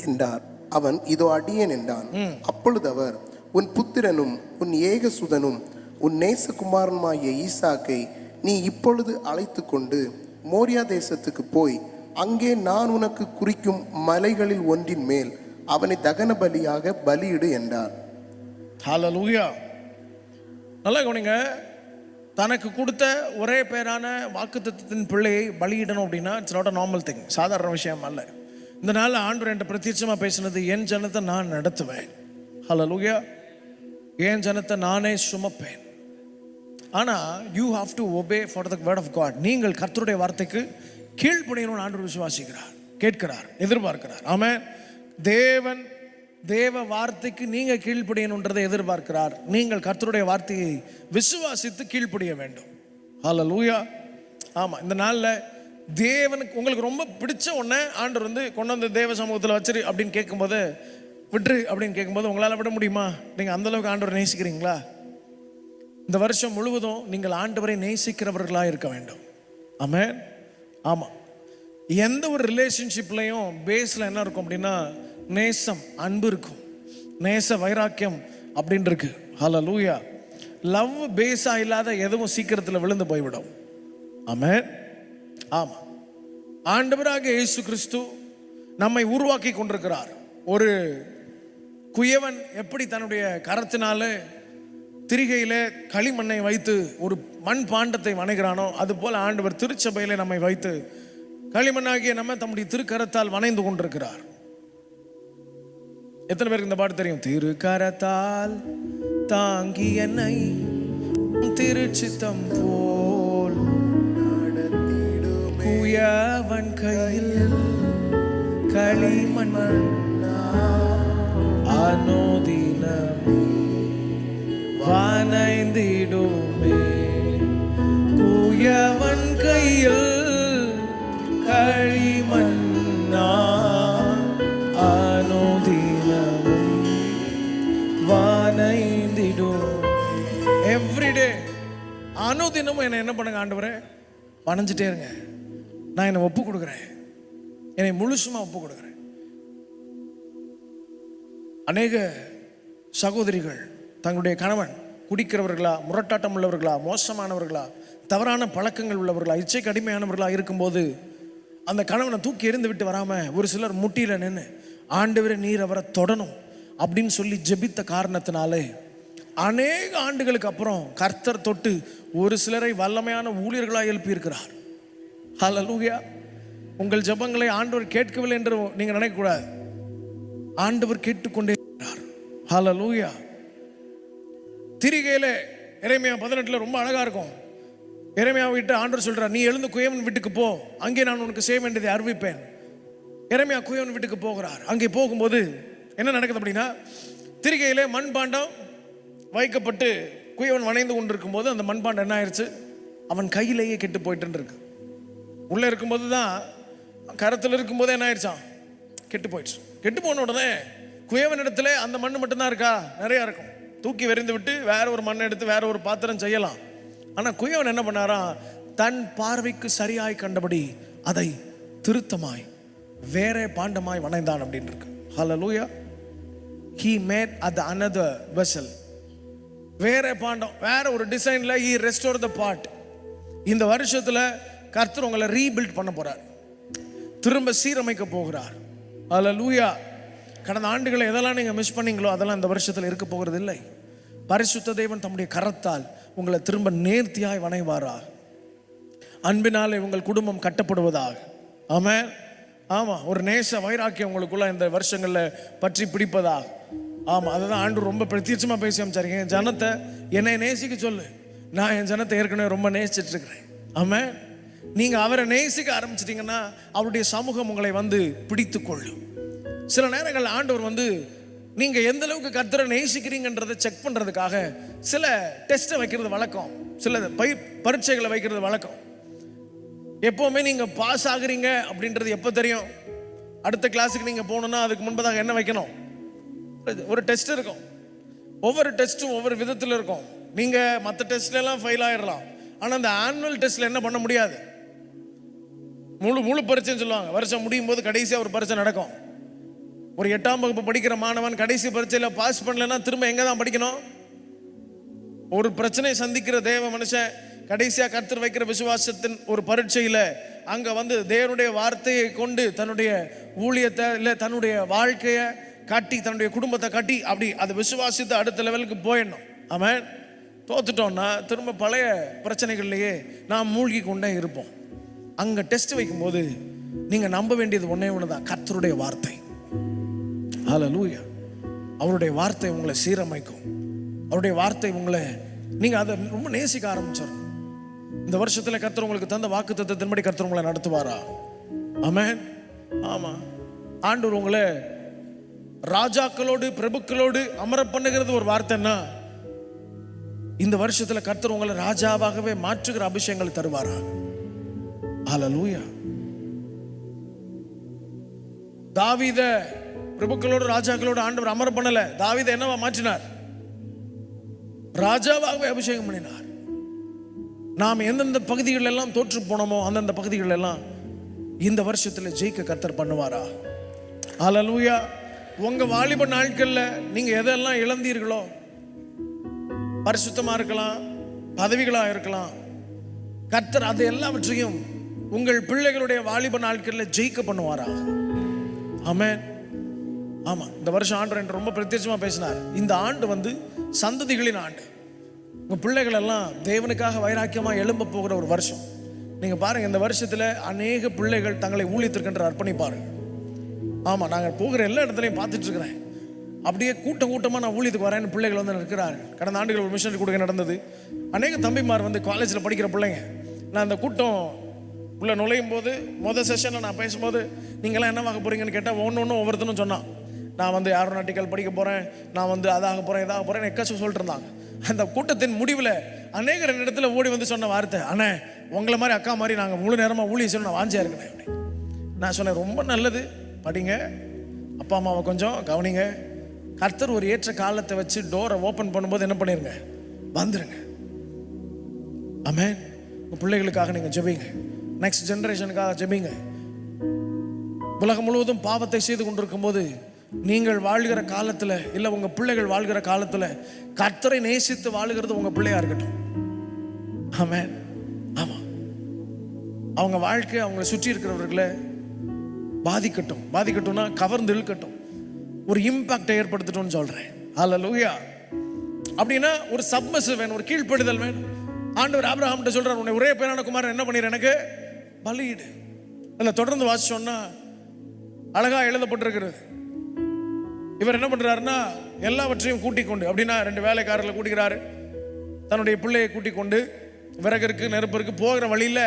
என்றார். அவன் இதோ அடியேன் என்றான். அப்பொழுது அவர் உன் புத்திரனும் உன் ஏகசுதனும் உன் நேசகுமாரனுமாகிய ஈசாக்கை நீ இப்பொழுது அழைத்து கொண்டு மோரியா தேசத்துக்கு போய் அங்கே நான் உனக்கு குறிக்கும் மலைகளில் ஒன்றின் மேல் அவனை தகன பலியாக பலியிடு என்றார். ஹல்லேலூயா. நல்லா கவனிங்க. தனக்கு கொடுத்த ஒரே பேரான வாக்குத்தத்தத்தின் பிள்ளையை பலியிடணும் அப்படின்னா it's not a normal thing, சாதாரண விஷயம் அல்ல. இந்த நாள் ஆண்டவர் என்கிட்ட பிரத்யட்சமாக பேசினது, என் ஜனத்தை நான் நடத்துவேன். ஹல்லேலூயா. என் ஜனத்தை நானே சுமப்பேன். ஆனால் you have to obey for the word of God. நீங்கள் கர்த்தருடைய வார்த்தைக்கு கீழ்ப்படியணும்னு ஆண்டவர் விசுவாசிக்கிறார், கேட்கிறார், எதிர்பார்க்கிறார். ஆமென். தேவன் தேவ வார்த்தைக்கு நீங்கள் கீழ்ப்படியணுன்றதை எதிர்பார்க்கிறார். நீங்கள் கர்த்தருடைய வார்த்தையை விசுவாசித்து கீழ்ப்படிய வேண்டும். ஹல்லேலூயா. ஆமாம், இந்த நாளில் தேவனுக்கு உங்களுக்கு ரொம்ப பிடிச்ச ஒன்றை ஆண்டவர் கொண்டு வந்து தேவ சமூகத்தில் வச்சிரு அப்படின்னு கேட்கும்போது, விட்டுரு அப்படின்னு கேட்கும்போது உங்களால் விட முடியுமா? நீங்கள் அந்தளவுக்கு ஆண்டவரை நேசிக்கிறீங்களா? இந்த வருஷம் முழுவதும் நீங்கள் ஆண்டவரை நேசிக்கிறவர்களாக இருக்க வேண்டும். ஆமென். ஆமாம், எந்த ஒரு ரிலேஷன்ஷிப்லையும் பேஸில் என்ன இருக்கும் அப்படின்னா நேசம், அன்பு இருக்கும், நேச வைராக்கியம் அப்படின்னு இருக்கு. ஹல்லேலூயா. லவ் பேஸாக இல்லாத எதுவும் சீக்கிரத்தில் விழுந்து போய்விடும். ஆமென். ஆமாம், ஆண்டவராக இயேசு கிறிஸ்து நம்மை உருவாக்கி கொண்டிருக்கிறார். ஒரு குயவன் எப்படி தன்னுடைய கரத்தினால திரிகையிலே களிமண்ணை வைத்து ஒரு மண் பாண்டத்தை வணைகிறானோ, அதுபோல் ஆண்டவர் திருச்சபையிலே நம்மை வைத்து களிமண்ணாகிய நம்ம தம்முடைய திருக்கரத்தால் வணைந்து கொண்டிருக்கிறார். எத்தனை பேருக்கு இந்த பாட்டு தெரியும்? திருக்கரத்தால் தாங்கி என்னை திருச்சித்தம் போல் குயவன் கையில் களிமண் அனோதினம் வணைந்திடுமே. குயவன் கையில் களிமண்ணா அனுதினமும் வணைந்திடும். எவ்ரிடே அனுதினமும் என்ன பண்ணுங்க ஆண்டவரே, வணைஞ்சிட்டே இருங்க. நான் என்னை ஒப்பு கொடுக்குறேன், என்னை முழுசுமா ஒப்பு கொடுக்குறேன். அநேக சகோதரிகள் தங்களுடைய கணவன் குடிக்கிறவர்களா, முரட்டாட்டம் உள்ளவர்களா, மோசமானவர்களா, தவறான பழக்கங்கள் உள்ளவர்களா, இச்சைக்கு அடிமையானவர்களா இருக்கும்போது அந்த கணவனை தூக்கி எறிந்து விட்டு வராமல் ஒரு சிலர் முட்டியில் நின்று ஆண்டவரே நீர் அவரை தொடணும் அப்படின்னு சொல்லி ஜெபித்த காரணத்தினாலே அநேக ஆண்டுகளுக்கு அப்புறம் கர்த்தர் தொட்டு ஒரு சிலரை வல்லமையான ஊழியர்களாக எழுப்பியிருக்கிறார். ஹல்லேலூயா. உங்கள் ஜெபங்களை ஆண்டவர் கேட்கவில்லை என்று நீங்கள் நினைக்கக்கூடாது. ஆண்டவர் கேட்டுக்கொண்டே இருக்கிறார். ஹல்லேலூயா. திரிகையில எரேமியா 18 ரொம்ப அழகா இருக்கும். எரேமியா விட்டு ஆண்டவர் சொல்றார், நீ எழுந்து குயவன் வீட்டுக்கு போ, அங்கே நான் உனக்கு செய்ய வேண்டியதை அறிவிப்பேன். எரேமியா குயவன் வீட்டுக்கு போகிறார். அங்கே போகும்போது என்ன நடக்குது அப்படின்னா, திரிகையிலே மண்பாண்டம் வைக்கப்பட்டு குயவன் வணைந்து கொண்டிருக்கும் போது அந்த மண்பாண்டம் என்ன ஆயிடுச்சு, அவன் கையிலேயே கெட்டு போயிட்டு இருக்கு. உள்ளே இருக்கும்போது தான், கரத்தில் இருக்கும்போது என்ன ஆயிடுச்சான், கெட்டு போயிடுச்சு. கெட்டு போன உடனே குயவன் இடத்துல அந்த மண் மட்டும்தான் இருக்கா, நிறையா இருக்கும். தூக்கி வெறிந்து விட்டு வேற ஒரு மண்ணை எடுத்து வேற ஒரு பாத்திரம் செய்யலாம். ஆனால் குயவன் என்ன பண்ணாராம், தன் பார்வைக்கு சரியாய் கண்டபடி அதை திருத்தமாய் வேற பாண்டமாய் வணைந்தான் அப்படின்னு இருக்கு. ஹல்லேலூயா. He made another vessel. வேற பாண்டம், வேற ஒரு டிசைன்ல he restored the part. இந்த வருஷத்துல கர்த்தர் உங்களை ரீபில்ட் பண்ண போறார், திரும்ப சீரமைக்க போகிறார். ஹல்லேலூயா. கடந்த ஆண்டுகளை எதெல்லாம் நீங்க மிஸ் பண்ணீங்களோ அதெல்லாம் இந்த வருஷத்துல இருக்க போகிறது இல்லை. பரிசுத்த தேவன் தம்முடைய கரத்தால் உங்களை திரும்ப நேர்த்தியாய் வணைவாராக. அன்பினாலே உங்கள் குடும்பம் கட்டப்படுவதாக. ஆமென். ஆமாம், ஒரு நேச வைராக்கியம் உங்களுக்குள்ள இந்த வருஷங்களில் பற்றி பிடிப்பதாக. ஆமாம், அதுதான் ஆண்டு ரொம்ப பிரத்யட்சமாக பேசி அமைச்சாருங்க. என் ஜனத்தை என்னை நேசிக்க சொல்லு, நான் என் ஜனத்தை ஏற்கனவே ரொம்ப நேசிச்சுட்டு இருக்கிறேன். ஆமென். நீங்கள் அவரை நேசிக்க ஆரம்பிச்சிட்டிங்கன்னா அவருடைய சமூகம் உங்களை பிடித்து கொள்ளும். சில நேரங்கள் ஆண்டவர் நீங்கள் எந்த அளவுக்கு கர்த்தரை நேசிக்கிறீங்கன்றதை செக் பண்ணுறதுக்காக சில டெஸ்ட்டை வைக்கிறது வழக்கம், சில பரீட்சைகளை வைக்கிறது வழக்கம். எப்போவுமே நீங்கள் பாஸ் ஆகுறீங்க அப்படின்றது எப்போ தெரியும், அடுத்த கிளாஸுக்கு நீங்கள் போகணுன்னா அதுக்கு முன்பதாக என்ன வைக்கணும், ஒரு டெஸ்ட் இருக்கும். ஒவ்வொரு டெஸ்ட்டும் ஒவ்வொரு விதத்தில் இருக்கும். நீங்கள் மற்ற டெஸ்ட்லாம் ஃபெயில் ஆகிடலாம், ஆனால் அந்த ஆனுவல் டெஸ்ட்டில் என்ன பண்ண முடியாது, முழு பரீட்சைன்னு சொல்லுவாங்க. வருஷம் முடியும் போது கடைசியாக ஒரு பரீட்சை நடக்கும். ஒரு 8ஆம் வகுப்பு படிக்கிற மாணவன் கடைசி பரீட்சையில் பாஸ் பண்ணலன்னா திரும்ப எங்கே தான் படிக்கணும்? ஒரு பிரச்சனை சந்திக்கிற தேவ மனுஷன் கடைசியாக கர்த்தர் வைக்கிற விசுவாசத்தின் ஒரு பரீட்சையில் அங்க வந்து தேவனுடைய வார்த்தையை கொண்டு தன்னுடைய ஊழியத்தை இல்லை தன்னுடைய வாழ்க்கையை கட்டி தன்னுடைய குடும்பத்தை கட்டி அப்படி அதை விசுவாசித்து அடுத்த லெவலுக்கு போயிடணும். ஆமென். தோத்துட்டோம்னா திரும்ப பழைய பிரச்சனைகள்லையே நாம் மூழ்கி கொண்டே இருப்போம். அங்கே டெஸ்ட் வைக்கும்போது நீங்கள் நம்ப வேண்டியது ஒன்றே ஒன்று தான், கர்த்தருடைய வார்த்தை. ஹல்லேலூயா. அவருடைய வார்த்தை உங்களை சீரமைக்கும். அவருடைய வார்த்தை உங்களை நீங்கள் அதை ரொம்ப நேசிக்க ஆரம்பிச்சிடும். இந்த வருஷத்தில் கர்த்தர் உங்களுக்கு தந்த வாக்குத்தத்தத்தின்படி கர்த்தர் உங்களை நடத்துவாரா? ஆமென். ஆமாம். ஆண்டவர் உங்களை ராஜாக்களோடு பிரபுக்களோடு அமர பண்ணுகிறது ஒரு வார்த்தைன்னா, இந்த வருஷத்துல கர்த்தர் உங்களை ராஜாவாகவே மாற்றுகிற அபிஷேகங்களை தருவாரா? ஹல்லேலூயா. தாவீத பிரபுக்களோடு ராஜாக்களோடு ஆண்டவர் அமர பண்ணல, தாவீதை என்னவா மாற்றினார்? ராஜாவாகவே அபிஷேகம் பண்ணினார். நாம் எந்தெந்த பகுதிகள் எல்லாம் தோற்று போனோமோ அந்தந்த பகுதிகள் எல்லாம் இந்த வருஷத்துல ஜெயிக்க கர்த்தர் பண்ணுவாரா? ஹல்லேலூயா. உங்க வாலிப நாட்கள்ல நீங்க எதெல்லாம் இழந்தீர்களோ, பரிசுத்தமா இருக்கலாம், பதவிகளா இருக்கலாம், கர்த்தர் அது எல்லாவற்றையும் உங்கள் பிள்ளைகளுடைய வாலிப நாட்களில் ஜெயிக்க பண்ணுவாரா? ஆமென். ஆமா, இந்த வருஷம் ஆண்டவர் என்று ரொம்ப பிரத்யட்சமா பேசினார். இந்த ஆண்டு வந்து சந்ததிகளின் ஆண்டு. உங்க பிள்ளைகள் எல்லாம் தேவனுக்காக வைராக்கியமா எழும்ப போகிற ஒரு வருஷம். நீங்க பாருங்க, இந்த வருஷத்துல அநேக பிள்ளைகள் தங்களை ஊழியத்திற்கென்று அர்ப்பணிப்பார்கள். ஆமா, நாங்கள் போகிற எல்லா இடத்துலையும் பார்த்துட்டு இருக்கிறேன். அப்படியே கூட்டம் கூட்டமாக நான் ஊழியத்துக்கு வரேன்னு பிள்ளைகள் வந்து இருக்கிறார்கள். கடந்த ஆண்டுகள் ஒரு மிஷனரி கொடுக்க நடந்தது. அநேக தம்பிமார் வந்து காலேஜில் படிக்கிற பிள்ளைங்க. நான் அந்த கூட்டம் உள்ள நுழையும் போது மொதல் செஷனில் நான் பேசும்போது நீங்களாம் என்னவாக போகிறீங்கன்னு கேட்டால் ஒவ்வொன்றும் ஒவ்வொருத்தனும் சொன்னான். நான் வந்து ஏரோநாட்டிக்கல் படிக்க போகிறேன், நான் வந்து அதாக போகிறேன், இதாக போகிறேன், எக்காச்சும் சொல்லிட்டு இருந்தாங்க. அந்த கூட்டத்தின் முடிவில் அநேக ரெண்டு இடத்துல ஓடி வந்து சொன்ன வார்த்தை, அண்ணே உங்களை மாதிரி அக்கா மாதிரி நாங்கள் முழு நேரமாக ஊழிய சொல்லி நான் வாஞ்சியா இருக்கிறேன். நான் சொன்னேன், ரொம்ப நல்லது, படிங்க, அப்பா அம்மாவை கொஞ்சம் கவனிங்க. கர்த்தர் ஒரு ஏற்ற காலத்தை வச்சு டோரை ஓப்பன் பண்ணும்போது என்ன பண்ணிருங்க, வந்துருங்க. ஆமென். உங்கள் பிள்ளைகளுக்காக நீங்கள் ஜெபிங்க, நெக்ஸ்ட் ஜெனரேஷனுக்காக ஜெபிங்க. உலகம் முழுவதும் பாவத்தை செய்து கொண்டிருக்கும் போது நீங்கள் வாழ்கிற காலத்தில் இல்லை உங்கள் பிள்ளைகள் வாழ்கிற காலத்தில் கர்த்தரை நேசித்து வாழுகிறது உங்கள் பிள்ளையா இருக்கட்டும். ஆமென். ஆமாம், அவங்க வாழ்க்கை அவங்களை சுற்றி இருக்கிறவர்களை பாதிக்கட்டும். பாதிக்கட்டும்னா கவர்ந்து இழுக்கட்டும், ஒரு இம்பாக்டை ஏற்படுத்தட்டும்னு சொல்றேன். ஹல்லேலூயா. அப்படின்னா ஒரு சப்மிசிவ் வேணும், ஒரு கீழ்ப்படுதல் வேணும். ஆண்டவர் ஆபிரகாம்கிட்ட சொல்றார், உன்னை ஒரே பேரான குமாரன் என்ன பண்ணிரு, எனக்கு பலியிடு. அதில் தொடர்ந்து வாசிச்சோம்னா அழகா எழுதப்பட்டிருக்கிறது. இவர் என்ன பண்றாருன்னா எல்லாவற்றையும் கூட்டிக் கொண்டு, அப்படின்னா 2 வேலைக்காரர்களை கூட்டிக்கிறாரு, தன்னுடைய பிள்ளையை கூட்டிக் கொண்டு விறகிற்கு நெருப்பிற்கு போகிற வழியில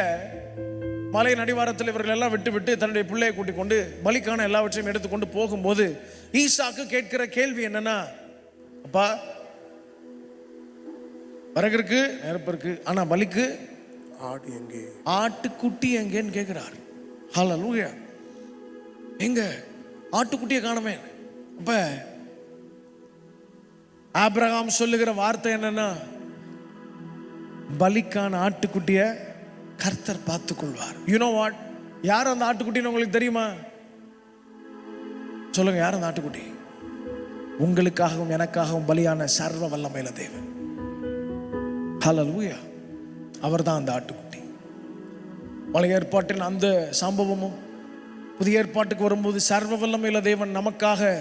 மலையின் அடிவாரத்தில் இவர்கள் எல்லாம் விட்டு விட்டு தன்னுடைய பிள்ளையை கூட்டிக் கொண்டு பலிக்கான எல்லாவற்றையும் எடுத்துக்கொண்டு போகும்போது ஈசாக்கு கேட்கிற கேள்வி என்னன்னா, அப்பா விறகிற்கு நெருப்பிற்கு, ஆனா பலிக்கு ஆடு எங்கே, ஆட்டுக்குட்டி எங்கேன்னு கேட்கிறார். ஹல்லேலூயா. எங்க ஆட்டுக்குட்டியை காணுமே. அப்ப ஆபிரகாம் சொல்லுகிற வார்த்தை என்னன்னா, பலிக்கான ஆட்டுக்குட்டிய கர்த்தர் பார்த்துக் கொள்வார். யூ நோ வாட், யார் அந்த ஆட்டுக்குட்டின்னு உங்களுக்கு தெரியுமா? சொல்லுங்க, யார் அந்த ஆட்டுக்குட்டி? உங்களுக்காகவும் எனக்காகவும் பலியான சர்வ வல்லமையுள்ள தேவன். ஹல்லேலூயா. அவர் தான் அந்த ஆட்டுக்குட்டி. பழைய ஏற்பாட்டின் அந்த சம்பவமும் புதிய ஏற்பாட்டுக்கு வரும்போது சர்வ வல்லமையுள்ள தேவன் நமக்காக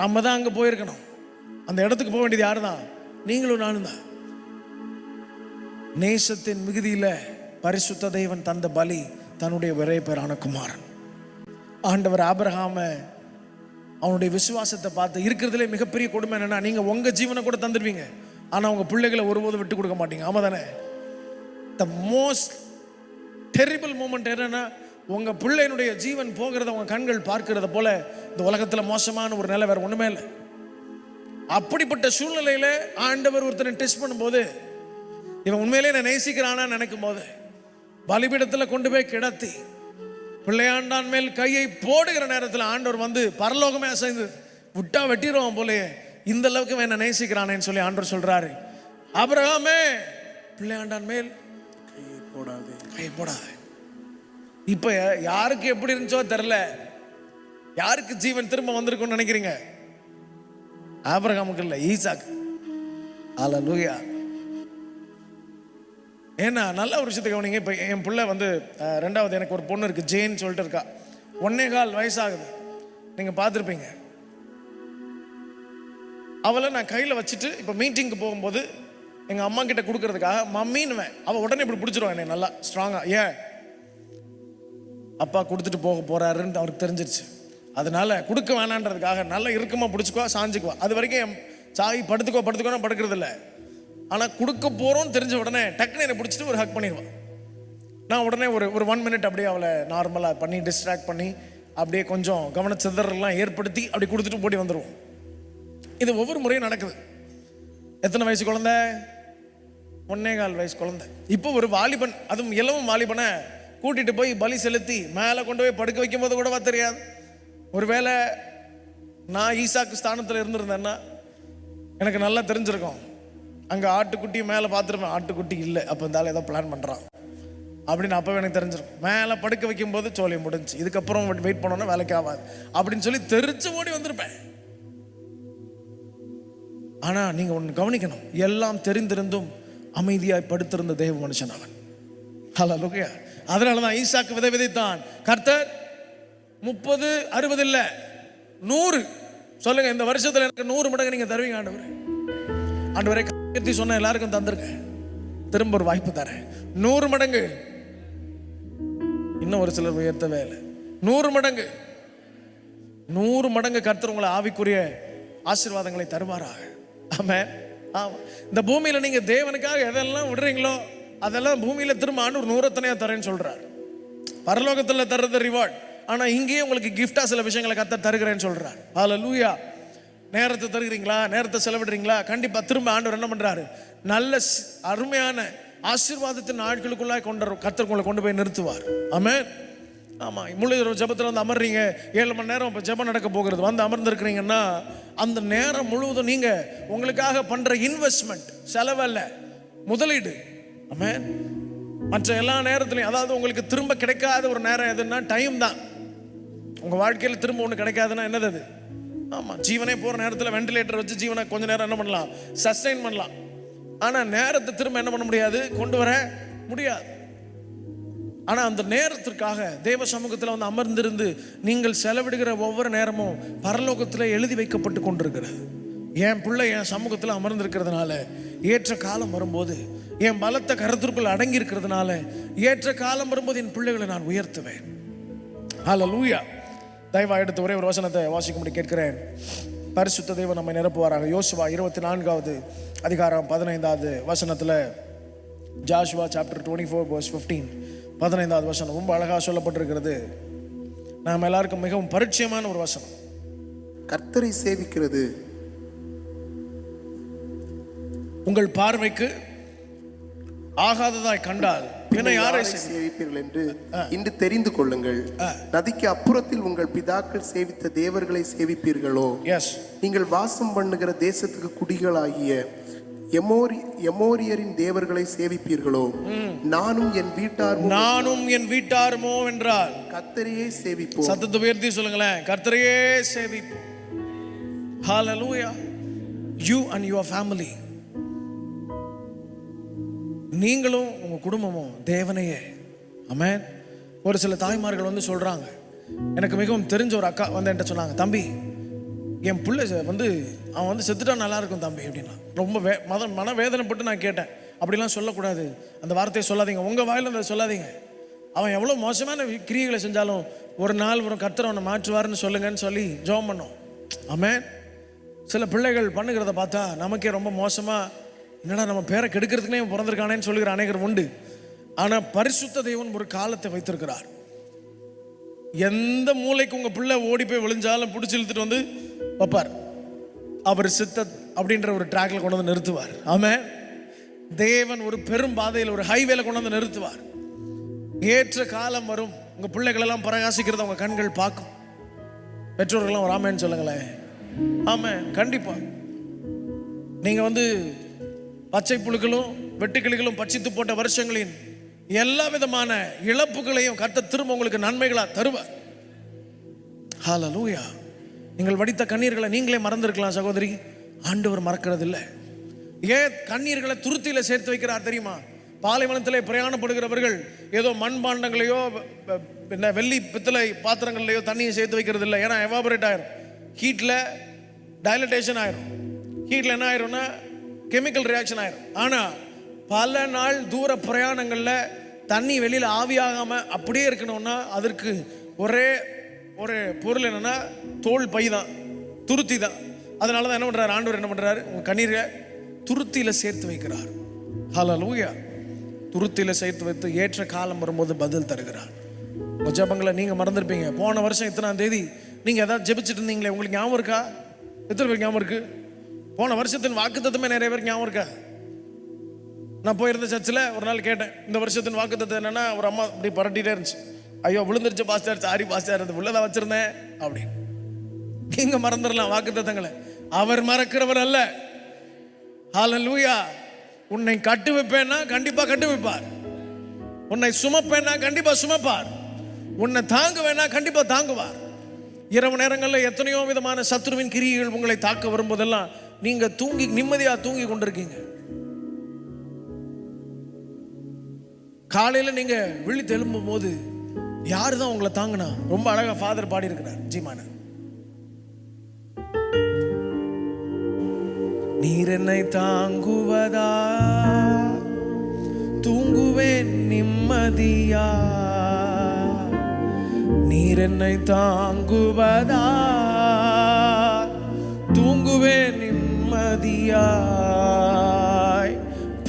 நம்ம தான் அங்கே போயிருக்கணும். அந்த இடத்துக்கு போக வேண்டியது யாரு தான்? நீங்களும் நானும் தான். நேசத்தின் மிகுதியில் பரிசுத்த தேவன் தந்த பலி தன்னுடைய ஒரே பேரான குமாரன். ஆண்டவர் ஆபிரகாம அவனுடைய விசுவாசத்தை பார்த்து இருக்கிறதுலே மிகப்பெரிய கொடுமை என்னன்னா, நீங்க உங்க ஜீவனை கூட தந்துடுவீங்க, ஆனா உங்க பிள்ளைகளை ஒருபோதும் விட்டு கொடுக்க மாட்டீங்க. ஆமா தானே? த மோஸ்ட் டெரிபிள் மூமெண்ட் என்னன்னா, உங்க பிள்ளையினுடைய ஜீவன் போகிறத உங்க கண்கள் பார்க்கிறத போல இந்த உலகத்துல மோசமான ஒரு நிலை வேற ஒண்ணுமே இல்லை. அப்படிப்பட்ட சூழ்நிலையில ஆண்டவர் ஒருத்தனை டெஸ்ட் பண்ணும்போது, இவன் உண்மையிலே நான் நேசிக்கிறானா நினைக்கும் போது பலிபீடத்தில் கொண்டு போய் கிடத்தி பிள்ளையாண்டான் மேல் கையை போடுகிற நேரத்தில் ஆண்டவர் வந்து பரலோகமே அசைந்து விட்டா வெட்டிடுவான் போலயே, இந்த அளவுக்கு என்ன நேசிக்கிறானேன்னு சொல்லி ஆண்டவர் சொல்றாரு, ஆபிரகாமே பிள்ளையாண்டான் மேல் கையை போடாது, கையை போடாது. இப்ப யாருக்கு எப்படி இருந்துச்சோ தெரியல, யாருக்கு ஜீவன் திரும்ப வந்திருக்கும்னு நினைக்கிறீங்க? ஆபிரகாமுக்கு இல்லை, ஈசாக்கு. ஹல்லேலூயா. ஏன்னா நல்ல ஒரு விஷயத்தை கவனிங்க. இப்போ என் பிள்ளை வந்து ரெண்டாவது எனக்கு ஒரு பொண்ணு இருக்குது, ஜேன்னு சொல்லிட்டு இருக்கா. 1.25 வயசாகுது. நீங்கள் பார்த்துருப்பீங்க. அவளை நான் கையில் வச்சுட்டு இப்போ மீட்டிங்க்கு போகும்போது எங்கள் அம்மா கிட்ட கொடுக்கறதுக்காக மம்மின்னுவேன். அவள் உடனே இப்படி பிடிச்சிருவான் என்னை நல்லா ஸ்ட்ராங்காக. ஏன் அப்பா கொடுத்துட்டு போக போகிறாருன்னு அவருக்கு தெரிஞ்சிருச்சு. அதனால கொடுக்க வேணான்றதுக்காக நல்லா இறுக்கமாக பிடிச்சிக்குவா, சாஞ்சிக்குவா. அது வரைக்கும் என் சாய் படுத்துக்கோ படுக்கிறது இல்லை. ஆனால் கொடுக்க போகிறோன்னு தெரிஞ்ச உடனே டக்குன்னு என்னை பிடிச்சிட்டு ஒரு ஹக் பண்ணிடுவான். நான் உடனே ஒரு 1 மினிட் அப்படியே அவளை நார்மலாக பண்ணி டிஸ்ட்ராக்ட் பண்ணி அப்படியே கொஞ்சம் கவனச்சிதறலாம் ஏற்படுத்தி அப்படி கொடுத்துட்டு போட்டி வந்துடுவோம். இது ஒவ்வொரு முறையும் நடக்குது. எத்தனை வயசு குழந்தை? 1.25 வயசு குழந்தை. இப்போ ஒரு வாலிபன், அதுவும் இளவும் வாலிபனை கூட்டிட்டு போய் பலி செலுத்தி மேலே கொண்டு போய் படுக்க வைக்கும் போது கூடவா தெரியாது. ஒருவேளை நான் ஈசாக்கு ஸ்தானத்தில் இருந்திருந்தேன்னா எனக்கு நல்லா தெரிஞ்சிருக்கும். அங்கே ஆட்டுக்குட்டி மேலே பார்த்துருப்பேன், ஆட்டுக்குட்டி இல்லை, அப்போ இருந்தாலும் ஏதோ பிளான் பண்ணுறான் அப்படின்னு அப்போவே எனக்கு தெரிஞ்சிருக்கும். மேலே படுக்க வைக்கும் போது சோழியம் முடிஞ்சு, இதுக்கப்புறம் வெயிட் பண்ணோன்னா வேலைக்கு ஆகாது அப்படின்னு சொல்லி தெரிச்சு ஓடி வந்திருப்பேன். ஆனால் நீங்கள் ஒன்று கவனிக்கணும், எல்லாம் தெரிந்திருந்தும் அமைதியாய் படுத்திருந்த தேவ மனுஷன் அவன். ஹல்லேலூயா. அதனால தான் ஈசாக்கு விதை விதைத்தான். கர்த்தர் 30, 60 இல்லை 100 சொல்லுங்க, இந்த வருஷத்தில் எனக்கு 100 மடங்கு நீங்கள் தருவீங்க ஆண்டவரே. ஆண்டவரே கீர்த்தி சொன்ன எல்லாருக்கும் தந்திருக்க, திரும்ப ஒரு வாய்ப்பு தரேன். 100 மடங்கு. இன்னும் ஒரு சிலர் உயர்த்தவே இல்லை. 100 மடங்கு 100 மடங்கு கர்த்தர் உங்களை ஆவிக்குரிய ஆசீர்வாதங்களை தருவாராக. ஆமென். ஆமாம். இந்த பூமியில் நீங்கள் தேவனுக்காக எதெல்லாம் விடுறீங்களோ அதெல்லாம் பூமியில் திரும்ப ஆண்டவர் 100 தரேன்னு சொல்கிறார். பரலோகத்தில் தர்றது ரிவார்ட், ஆனால் இங்கேயே உங்களுக்கு கிஃப்டாக சில விஷயங்களை கர்த்தர் தருகிறேன்னு சொல்கிறார். ஹல்லேலூயா. நேரத்தை தருகிறீங்களா? நேரத்தை செலவிடுறீங்களா? கண்டிப்பாக திரும்ப ஆண்டவர் என்ன பண்ணுறாரு? நல்ல அருமையான ஆசீர்வாதத்தின் நாட்களுக்குள்ளாய் கர்த்தர் உங்களை கொண்டு போய் நிறுத்துவார். ஆமென். ஆமாம். முழு ஜபத்தில் வந்து அமர்றீங்க, 7 மணி நேரம் இப்போ ஜபம் நடக்க போகிறது, வந்து அமர்ந்திருக்கிறீங்கன்னா அந்த நேரம் முழுவதும் நீங்கள் உங்களுக்காக பண்ணுற இன்வெஸ்ட்மெண்ட், செலவல்ல, முதலீடு. ஆமென். மற்ற எல்லா நேரத்துலையும், அதாவது உங்களுக்கு திரும்ப கிடைக்காத ஒரு நேரம் எதுன்னா டைம் தான். உங்கள் வாழ்க்கையில் திரும்ப ஒன்று கிடைக்காதுன்னா என்னது அது? ஆமாம். ஜீவனே போகிற நேரத்தில் வெண்டிலேட்டர் வச்சு ஜீவனை கொஞ்ச நேரம் என்ன பண்ணலாம்? சஸ்டைன் பண்ணலாம். ஆனால் நேரத்தை திரும்ப என்ன பண்ண முடியாது? கொண்டு வர முடியாது. ஆனால் அந்த நேரத்திற்காக தேவ சமூகத்தில் வந்து அமர்ந்திருந்து நீங்கள் செலவிடுகிற ஒவ்வொரு நேரமும் பரலோகத்தில் எழுதி வைக்கப்பட்டு கொண்டிருக்கிறது. என் பிள்ளை என் சமூகத்தில் அமர்ந்திருக்கிறதுனால ஏற்ற காலம் வரும்போது, என் பலத்த கருத்திற்குள் அடங்கி இருக்கிறதுனால ஏற்ற காலம் வரும்போது என் பிள்ளைகளை நான் உயர்த்துவேன். ஹல்லேலூயா. தயவா எடுத்து ஒரே ஒரு வசனத்தை வாசிக்கும்படி கேட்கிறேன். பரிசுத்த தேவன் நம்மை நிரப்புவாராக. யோசுவா 24வது அதிகாரம் 15வது வசனத்தில், ஜாஷுவா சாப்டர் 24 verse 15, 15வது வசனம் ரொம்ப அழகாக சொல்லப்பட்டிருக்கிறது. நாம் எல்லாருக்கும் மிகவும் பரிச்சயமான ஒரு வசனம். கர்த்தரை சேவிக்கிறது உங்கள் பார்வைக்கு ஆகாததாய் கண்டால் பின்ன யாரை சேவிப்பீர்கள் என்று இன்று தெரிந்து கொள்ளுங்கள். நதிக்கு அப்புறத்தில் உங்கள் பிதாக்கள் சேவித்த தேவர்களை சேவிப்பீர்களோ? எஸ். நீங்கள் வாசம் பண்ணுகிற தேசத்துக்கு குடிகளாகிய எமோரியரின் தேவர்களை சேவிப்பீர்களோ? நானும் என் வீட்டாருமோ என்றால் கர்த்தரையே சேவிப்போம். சத்தத்தை உயர்த்தி சொல்லுங்களேன், கர்த்தரையே சேவிப்போம். ஹல்லேலூயா. You and your family, நீங்களும் உங்க குடும்பமும் தேவனையே. ஆமென். ஒரு சில தாய்மார்கள் வந்து சொல்றாங்க, எனக்கு மிகவும் தெரிஞ்ச ஒரு அக்கா வந்து என்கிட்ட சொன்னாங்க, தம்பி என் பிள்ளை வந்து அவன் வந்து செத்துட்டா நல்லா இருக்கும் தம்பி அப்படின்னா. ரொம்ப மன வேதனைப்பட்டு நான் கேட்டேன், அப்படிலாம் சொல்லக்கூடாது, அந்த வார்த்தையை சொல்லாதீங்க, உங்கள் வாயில் அதை சொல்லாதீங்க. அவன் எவ்வளோ மோசமான கிரியைகளை செஞ்சாலும் ஒரு நாள் வரும் கர்த்தர் அவனை மாற்றுவார்னு சொல்லுங்கன்னு சொல்லி ஜெபம் பண்ணோம். ஆமென். சில பிள்ளைகள் பண்ணுகிறத பார்த்தா நமக்கே ரொம்ப மோசமாக, என்னடா நம்ம பேரை கெடுக்கிறதுக்குனே பிறந்திருக்கானேன்னு சொல்லுகிற அநேகர் உண்டு. ஆனால் பரிசுத்த தேவன் ஒரு காலத்தை வைத்திருக்கிறார். எந்த மூளைக்கு உங்கள் பிள்ளை ஓடி போய் விழுந்தாலும் பிடிச்சி இழுத்துட்டு வந்து வைப்பார். அவர் சித்த அப்படின்ற ஒரு ட்ராக்ல கொண்டு வந்து நிறுத்துவார். ஆமென். தேவன் ஒரு பெரும் பாதையில் ஒரு ஹைவேல கொண்டு வந்து நிறுத்துவார். ஏற்ற காலம் வரும், உங்கள் பிள்ளைகளெல்லாம் பிரகாசிக்கிறத உங்கள் கண்கள் பார்க்கும். பெற்றோர்கள்லாம் ஒரு ஆமேன்னு சொல்லுங்களேன். ஆமென். கண்டிப்பாக நீங்கள் வந்து பச்சை புழுக்களும் வெட்டுக்கிளிகளும் பட்சித்து போட்ட வருஷங்களின் எல்லா விதமான இழப்புகளையும் கர்த்தர் திரும்ப உங்களுக்கு நன்மைகளாக தருவார். ஹல்லேலூயா. நீங்கள் வடித்த கண்ணீர்களை நீங்களே மறந்திருக்கலாம் சகோதரி, ஆண்டவர் மறக்கிறது இல்லை. ஏன் கண்ணீர்களை துருத்தியில சேர்த்து வைக்கிறார் தெரியுமா? பாலைவனத்திலே பிரயாணப்படுகிறவர்கள் ஏதோ மண்பாண்டங்களையோ என்ன வெள்ளி பித்தளை பாத்திரங்கள்லையோ தண்ணியை சேர்த்து வைக்கிறது இல்லை. ஏன்னா எவாபரேட் ஆயிரும், ஹீட்டில் டைலட்டேஷன் ஆயிரும். ஹீட்டில் என்ன ஆயிரும்னா கெமிக்கல் ரியாக்ஷன் ஆயிரும். ஆனால் பல நாள் தூர பிரயாணங்களில் தண்ணி வெளியில் ஆவியாகாமல் அப்படியே இருக்கணும்னா அதற்கு ஒரே ஒரு பொருள் என்னென்னா தோல் பை தான், துருத்தி தான். அதனால தான் என்ன பண்ணுறாரு ஆண்டவர், என்ன பண்ணுறாரு, உங்கள் கண்ணீரை துருத்தியில் சேர்த்து வைக்கிறார். ஹல்லேலூயா. துருத்தியில் சேர்த்து வைத்து ஏற்ற காலம் வரும்போது பதில் தருகிறார். உங்கள் ஜெபங்களை நீங்கள் மறந்துருப்பீங்க. போன வருஷம் இத்தனாம் தேதி நீங்கள் எதாவது ஜெபிச்சுட்டு இருந்தீங்களே, உங்களுக்கு ஞாபகம் இருக்கா? எத்தனை பேர் ஞாபகம் இருக்கு? போன வருஷத்தின் வாக்குத்தத்தமே நிறைய பேருக்கு ஞாபகம் இருக்கா? நான் போயிருந்த சர்ச்சில் ஒரு நாள் கேட்டேன், இந்த வருஷத்தின் வாக்குத்தத்தம் என்னன்னா, ஒரு அம்மா அப்படி பரட்டிகிட்டே இருந்துச்சு. ஐயோ விழுந்துருச்சு பாஸ்டர், சாரி பாஸ்டர், அது உள்ளதான் வச்சிருந்தேன் அப்படின்னு. நீங்க மறந்துடலாம் வாக்குத்தத்தங்களை, அவர் மறக்கிறவர் அல்ல. ஹல்லேலூயா. உன்னை கட்டு வைப்பேன்னா கண்டிப்பா கட்டு வைப்பார். உன்னை சுமப்பேன்னா கண்டிப்பா சுமப்பார். உன்னை தாங்குவேன்னா கண்டிப்பா தாங்குவார். இரவு நேரங்களில் எத்தனையோ விதமான சத்துருவின் கிரியைகள் உங்களை தாக்க வரும்போதெல்லாம் நீங்க தூங்கி நிம்மதியா தூங்கி கொண்டிருக்கீங்க. காலையில நீங்க விழித்து எழும்பும் போது யாரு தான் உங்களை தாங்கினா? ரொம்ப அழகா ஃபாதர் பாடி இருக்கிறார் ஜீமான. நீர் என்னை தாங்குவதா, தூங்குவேன் நிம்மதியா. நீர் என்னை தாங்குவதா, தூங்குவேன் நிம்மதியாய்.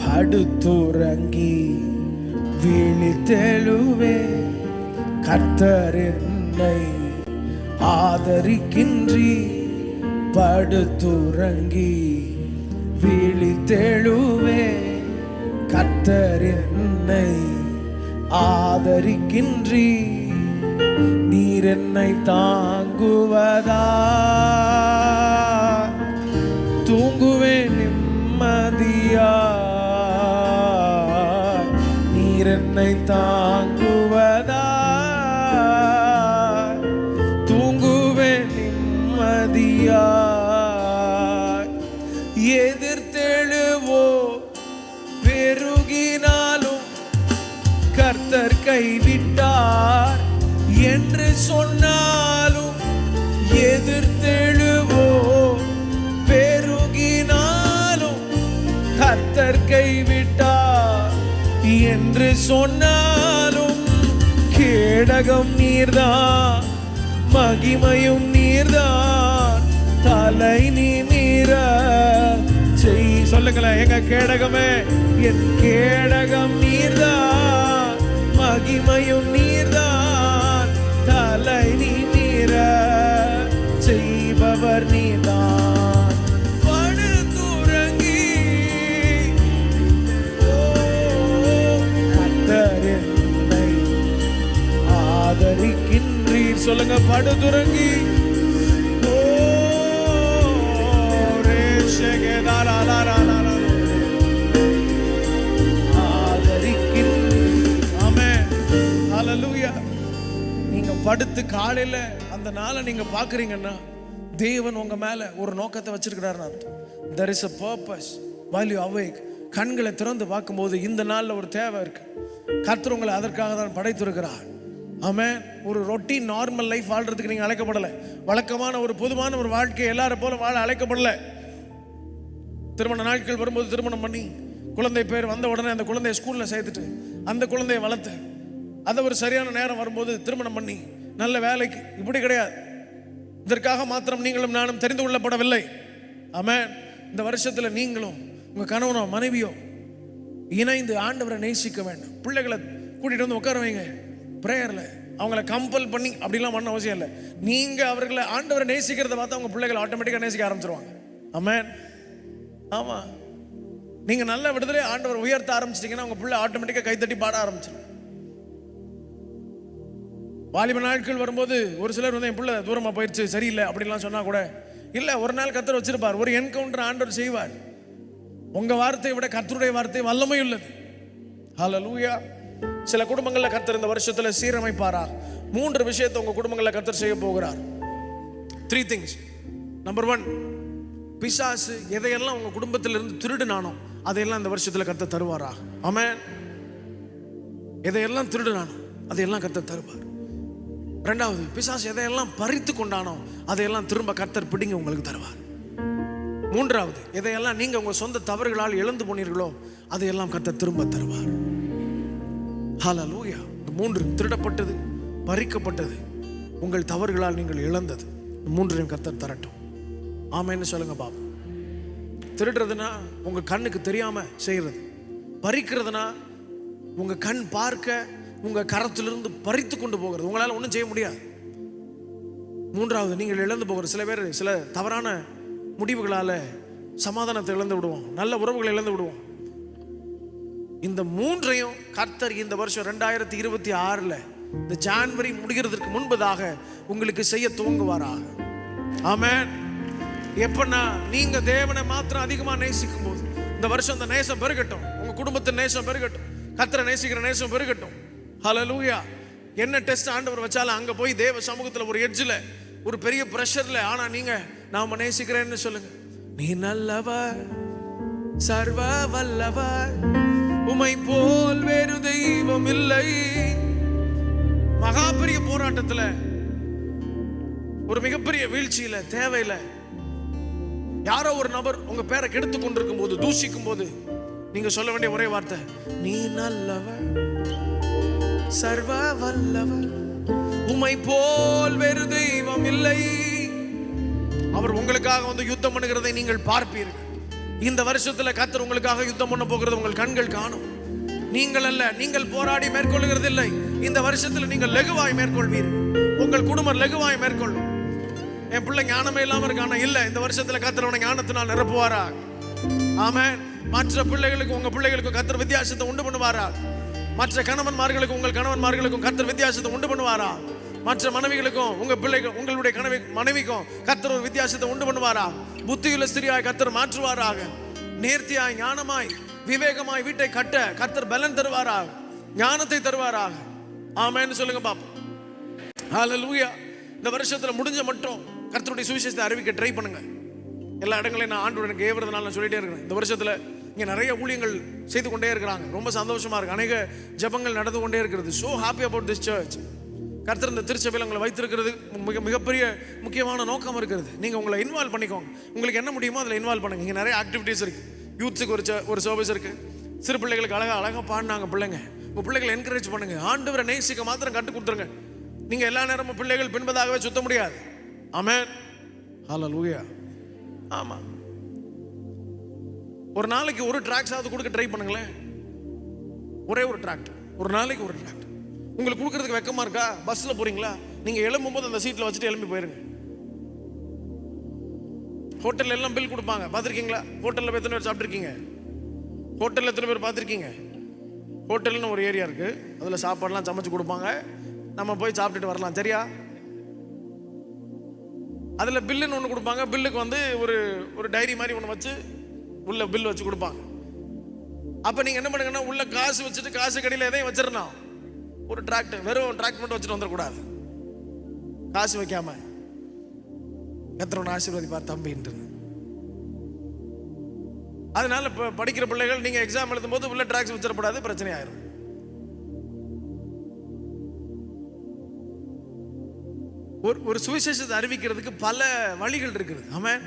படுத்துறங்கி விழித்தெழுவே, கர்த்தர் என்னை ஆதரிக்கின்றி. படுத்துறங்கி விழித்தெழுவே, கர்த்தர் என்னை ஆதரிக்கின்றி. நீர் என்னை தாங்குவதா, தூங்குவேன் நிம்மதியா. நீர் என்னை தாங்குவதா, தூங்குவேன் நிம்மதியா. எதிர்த்தெழுவோ பெருகினாலும் கர்த்தர் கைவிட்டார் என்று சொன்னாலும், எதிர்த்தெழுவோ பெருகினாலும் கர்த்தர் கைவிட்டார் என்று சொன்னாலும், கேடகம் நீர்தான், மகிமையும் நீர்தான், தலை நிமிர செய். சொல்லுங்களேன், எங்க கேடகமே, என் கேடகம் நீர்தான், மகிமையும் நீர்தான், தலை நிமிர செய்பவர் நீர்தான். படுத்துறங்கி கர்த்தர் என்னை ஆதரிக்கின்றீர். சொல்லுங்க, படுத்துறங்கி நீங்க படுத்து காலையில அந்த நாளை நீங்க பாக்குறீங்கன்னா தேவன் உங்க மேல ஒரு நோக்கத்தை வச்சிருக்கிறார். there is a purpose while you awake. கண்களை திறந்து பார்க்கும்போது இந்த நாள்ல ஒரு தேவை இருக்கு. கர்த்தர் உங்களை அதற்காக தான் படைத்திருக்கிறார். ஆமென். ஒரு ரொட்டீன் நார்மல் லைஃப் வாழ்றதுக்கு நீங்க அழைக்கப்படலை. வழக்கமான ஒரு பொதுவான ஒரு வாழ்க்கை எல்லாரும் போல வாழ அழைக்கப்படலை. திருமண நாட்கள் வரும்போது திருமணம் பண்ணி குழந்தை பேர் வந்த உடனே அந்த குழந்தைய ஸ்கூல்ல சேர்த்துட்டு அந்த குழந்தைய வளர்த்து அதை ஒரு சரியான நேரம் வரும்போது திருமணம் பண்ணி நல்ல வேலைக்கு, இப்படி கிடையாது. இதற்காக மாத்திரம் நீங்களும் நானும் தெரிந்து கொள்ளப்படவில்லை. ஆமென். இந்த வருஷத்துல நீங்களும் உங்க கணவனோ மனைவியோ இணைந்து ஆண்டவரை நேசிக்க வேண்டும். பிள்ளைகளை கூட்டிட்டு வந்து உட்கார வைங்க பிரேயர்ல. அவங்கள கம்பல் பண்ணி அப்படிலாம் பண்ண அவசியம் இல்லை. நீங்க அவர்களை ஆண்டவரை நேசிக்கிறத பார்த்து அவங்க பிள்ளைகளை ஆட்டோமேட்டிக்கா நேசிக்க ஆரம்பிச்சிருவாங்க. ஆமென். ஆமா, நீங்க நல்ல விடுதலை ஆண்டவர் உயர்த்த ஆரம்பிச்சிட்டீங்கன்னா உங்க பிள்ளை ஆட்டோமேட்டிக்கா கைத்தட்டி பாட ஆரம்பிச்சிடும். வாலிப நாட்கள் வரும்போது ஒரு சிலர் வந்து என் பிள்ளை தூரமா போயிடுச்சு சரியில்லை அப்படிலாம் சொன்னா கூட இல்ல, ஒரு நாள் கர்த்தர் வச்சிருப்பார், ஒரு என்கவுண்டர் ஆண்டவர் செய்வார். உங்க வார்த்தையை விட கர்த்தருடைய வார்த்தை வல்லமை உள்ளது. ஹல்லேலூயா. சில குடும்பங்கள்ல கர்த்தர் இந்த வருஷத்துல சீரமைப்பாரா? 3 விஷயத்தை உங்க குடும்பங்கள்ல கர்த்தர் செய்ய போகிறார். 3 things. நம்பர் 1, பிசாசு எதையெல்லாம் உங்க குடும்பத்திலிருந்து திருடுனானோ அதையெல்லாம் இந்த வருஷத்துல கர்த்தர் தருவாரா? ஆமென். எதையெல்லாம் திருடுனானோ அதையெல்லாம் கர்த்தர் தருவார். ரெண்டாவது, பிசாசு எதையெல்லாம் பறித்து கொண்டானோ அதையெல்லாம் திரும்ப கர்த்தர் பிடிங்க உங்களுக்கு தருவார். மூன்றாவது, எதையெல்லாம் நீங்க உங்க சொந்த தவறுகளால் இழந்து போனீர்களோ அதையெல்லாம் கர்த்தர் திரும்ப தருவார். ஹல்லேலூயா. மூன்று, திருடப்பட்டது, பறிக்கப்பட்டது, உங்கள் தவறுகளால் நீங்கள் இழந்தது, மூன்றையும் கர்த்தர் தரட்டும். ஆமென்னு சொல்லுங்க பாப்போம். திருடுறதுனா உங்க கண்ணுக்கு தெரியாம செய்யறது, பறிக்கிறதுனா உங்க கண் பார்க்க உங்க கரத்திலிருந்து பறித்து கொண்டு போகிறது, உங்களால் ஒன்றும் செய்ய முடியாது. மூன்றாவது, நீங்கள் இழந்து போகிற சில பேர் சில தவறான முடிவுகளால சமாதானத்தை இழந்து விடுவோம், நல்ல உறவுகளை இழந்து விடுவோம். இந்த மூன்றையும் கர்த்தர் இந்த வருஷம் 2026 இந்த ஜான்வரி முடிகிறதுக்கு முன்பதாக உங்களுக்கு செய்ய துவங்குவாராக. ஆமென். எப்பன்னா நீங்க தேவனை மாத்திரம் அதிகமா நேசிக்கும் போது இந்த வருஷம் அந்த நேசம் பெருகட்டும், உங்க குடும்பத்தின் நேசம் பெருகட்டும், கர்த்தரை நேசிக்கிற நேசம் பெருகட்டும். ஹல்லேலூயா. என்ன டெஸ்ட் ஆண்டவர் வச்சாலும் அங்க போய் தேவ சமூகத்தில் ஒரு எட்ஜில் ஒரு பெரிய பிரஷர்ல, ஆனா நீங்க நாம நேசிக்கிறேன்னு சொல்லுங்க. நீ நல்லவர், சர்வ வல்லவர், உம்மை போல் வேறு தெய்வம் இல்லை. மகா பெரிய போராட்டத்துல, ஒரு மிகப்பெரிய வீழ்ச்சியில, தேவையில யாரோ ஒரு நபர் உங்க பேரை கெடுத்து கொண்டிருக்கும் போது, தூஷிக்கும் போது நீங்க சொல்ல வேண்டிய ஒரே வார்த்தை, நீ நல்லவர், சர்வ வல்லவர், உம்மை போல் வேறு தெய்வம் இல்லை. அவர் உங்களுக்காக வந்து யுத்தம் பண்ணுகிறதை நீங்கள் பார்ப்பீர்கள். இந்த வருஷத்துல கர்த்தர் உங்களுக்காக யுத்தம் பண்ண போகிறது உங்கள் கண்கள் காணும். நீங்கள் அல்ல, நீங்கள் போராடி மேற்கொள்ளுகிறது இல்லை. இந்த வருஷத்துல நீங்கள் லகுவாய் மேற்கொள்வீர்கள், உங்கள் குடும்பம் லகுவாய் மேற்கொள்ளும். என் பிள்ளை ஞானமே இல்லாம இருக்கான இல்ல, இந்த வருஷத்துல கர்த்தர் உன்னை ஞானத்தினால் நிரப்புவாரா. ஆமென். மற்ற பிள்ளைகளுக்கும் உங்க பிள்ளைகளுக்கும் கர்த்தர் வித்தியாசத்தை உண்டு பண்ணுவாரா. மற்ற கணவன்மார்களுக்கும் உங்கள் கணவன்மார்களுக்கும் கர்த்தர் வித்தியாசத்தை உண்டு பண்ணுவாரா. மற்ற மனைவிகளுக்கும் உங்க பிள்ளைகள் உங்களுடைய மனைவிக்கும் கர்த்தர் ஒரு வித்தியாசத்தை உண்டு பண்ணுவாரா. புத்தியுள்ள ஸ்திரியாய் கர்த்தர் மாற்றுவாராக. நேர்த்தியாய், ஞானமாய், விவேகமாய் வீட்டை கட்ட கர்த்தர் பலன் தருவாராக, ஞானத்தை தருவாராக. ஆமென்னு சொல்லுங்க பாப்போம். ஹல்லேலூயா. இந்த வருஷத்துல முடிஞ்ச மட்டும் கர்த்தருடைய சுவிசேஷத்தை அறிவிக்க ட்ரை பண்ணுங்க. எல்லா இடங்களையும் நான் ஆண்டவர் எனக்கு ஏவுறதுனால நான் சொல்லிட்டே இருக்கிறேன். இந்த வருஷத்துல இங்க நிறைய ஊழியங்கள் செய்து கொண்டே இருக்கிறாங்க, ரொம்ப சந்தோஷமா இருக்கு. அநேக ஜெபங்கள் நடந்து கொண்டே இருக்கிறது. so happy about this church. கர்த்தர் இந்த திருச்சபையில் உங்களை வைத்திருக்கிறது மிகப்பெரிய முக்கியமான நோக்கம் இருக்கிறது. நீங்க உங்களை இன்வால்வ் பண்ணிக்கோங்க. உங்களுக்கு என்ன முடியுமோ அதில் இன்வால்வ் பண்ணுங்க. இங்க நிறைய ஆக்டிவிட்டீஸ் இருக்கு. யூத்ஸுக்கு ஒரு சர்வீஸ் இருக்கு. சிறு பிள்ளைகளுக்கு அழகா பாடினாங்க பிள்ளைங்க. உங்க பிள்ளைகளை என்கரேஜ் பண்ணுங்க. ஆண்டவரை நேசிக்க மாத்திரம் கற்றுக் கொடுத்துருங்க. நீங்க எல்லா நேரமும் பிள்ளைகள் பின்பதாகவே சுத்த முடியாது. ஆமென். ஹல்லேலூயா. ஆமா, ஒரு நாளைக்கு ஒரு ட்ராக்ஸ் ஆவது கொடுக்க ட்ரை பண்ணுங்களேன். ஒரே ஒரு ட்ராக்ட், ஒரு நாளைக்கு ஒரு ட்ராக்ட். உங்களுக்கு கொடுக்கறதுக்கு வெக்கமா இருக்கா? பஸ்ல போறீங்களா, நீங்க எழும்பும் போது அந்த சீட்ல வச்சுட்டு எழும்பி போயிருங்க. ஹோட்டல்ல எல்லாம் பில் கொடுப்பாங்க, பார்த்துருக்கீங்களா? ஹோட்டல்ல எத்தனை பேர் சாப்பிட்டுருக்கீங்க? ஹோட்டல்ல எத்தனை பேர் பார்த்துருக்கீங்க? ஹோட்டல்னு ஒரு ஏரியா இருக்கு, அதுல சாப்பாடுலாம் சமைச்சு கொடுப்பாங்க. நம்ம போய் சாப்பிட்டுட்டு வரலாம், சரியா? அதுல பில்லுன்னு ஒன்று கொடுப்பாங்க. பில்லுக்கு வந்து ஒரு டைரி மாதிரி ஒன்று வச்சு உள்ள பில் வச்சு கொடுப்பாங்க. அப்ப நீங்க என்ன பண்ணுங்கன்னா, உள்ள காசு வச்சுட்டு காசு கடையில் எதையும் வச்சிடணும். ஒரு டிராக்ட், வெறும் டிராக்ட் மட்டும் வச்சுட்டு வந்துடக்கூடாது. காசு வைக்காம கர்த்தர் ஆசீர்வதிப்பார் தம்பின்னு. அதனால இப்போ படிக்கிற பிள்ளைகள் நீங்க எக்ஸாம் எழுதும் போது உள்ள டிராக்ஸ் வச்சிடக்கூடாது, பிரச்சனை ஆயிரும். ஒரு சுவிசேஷத்தை அறிவிக்கிறதுக்கு பல வழிகள் இருக்குது. ஆமென்.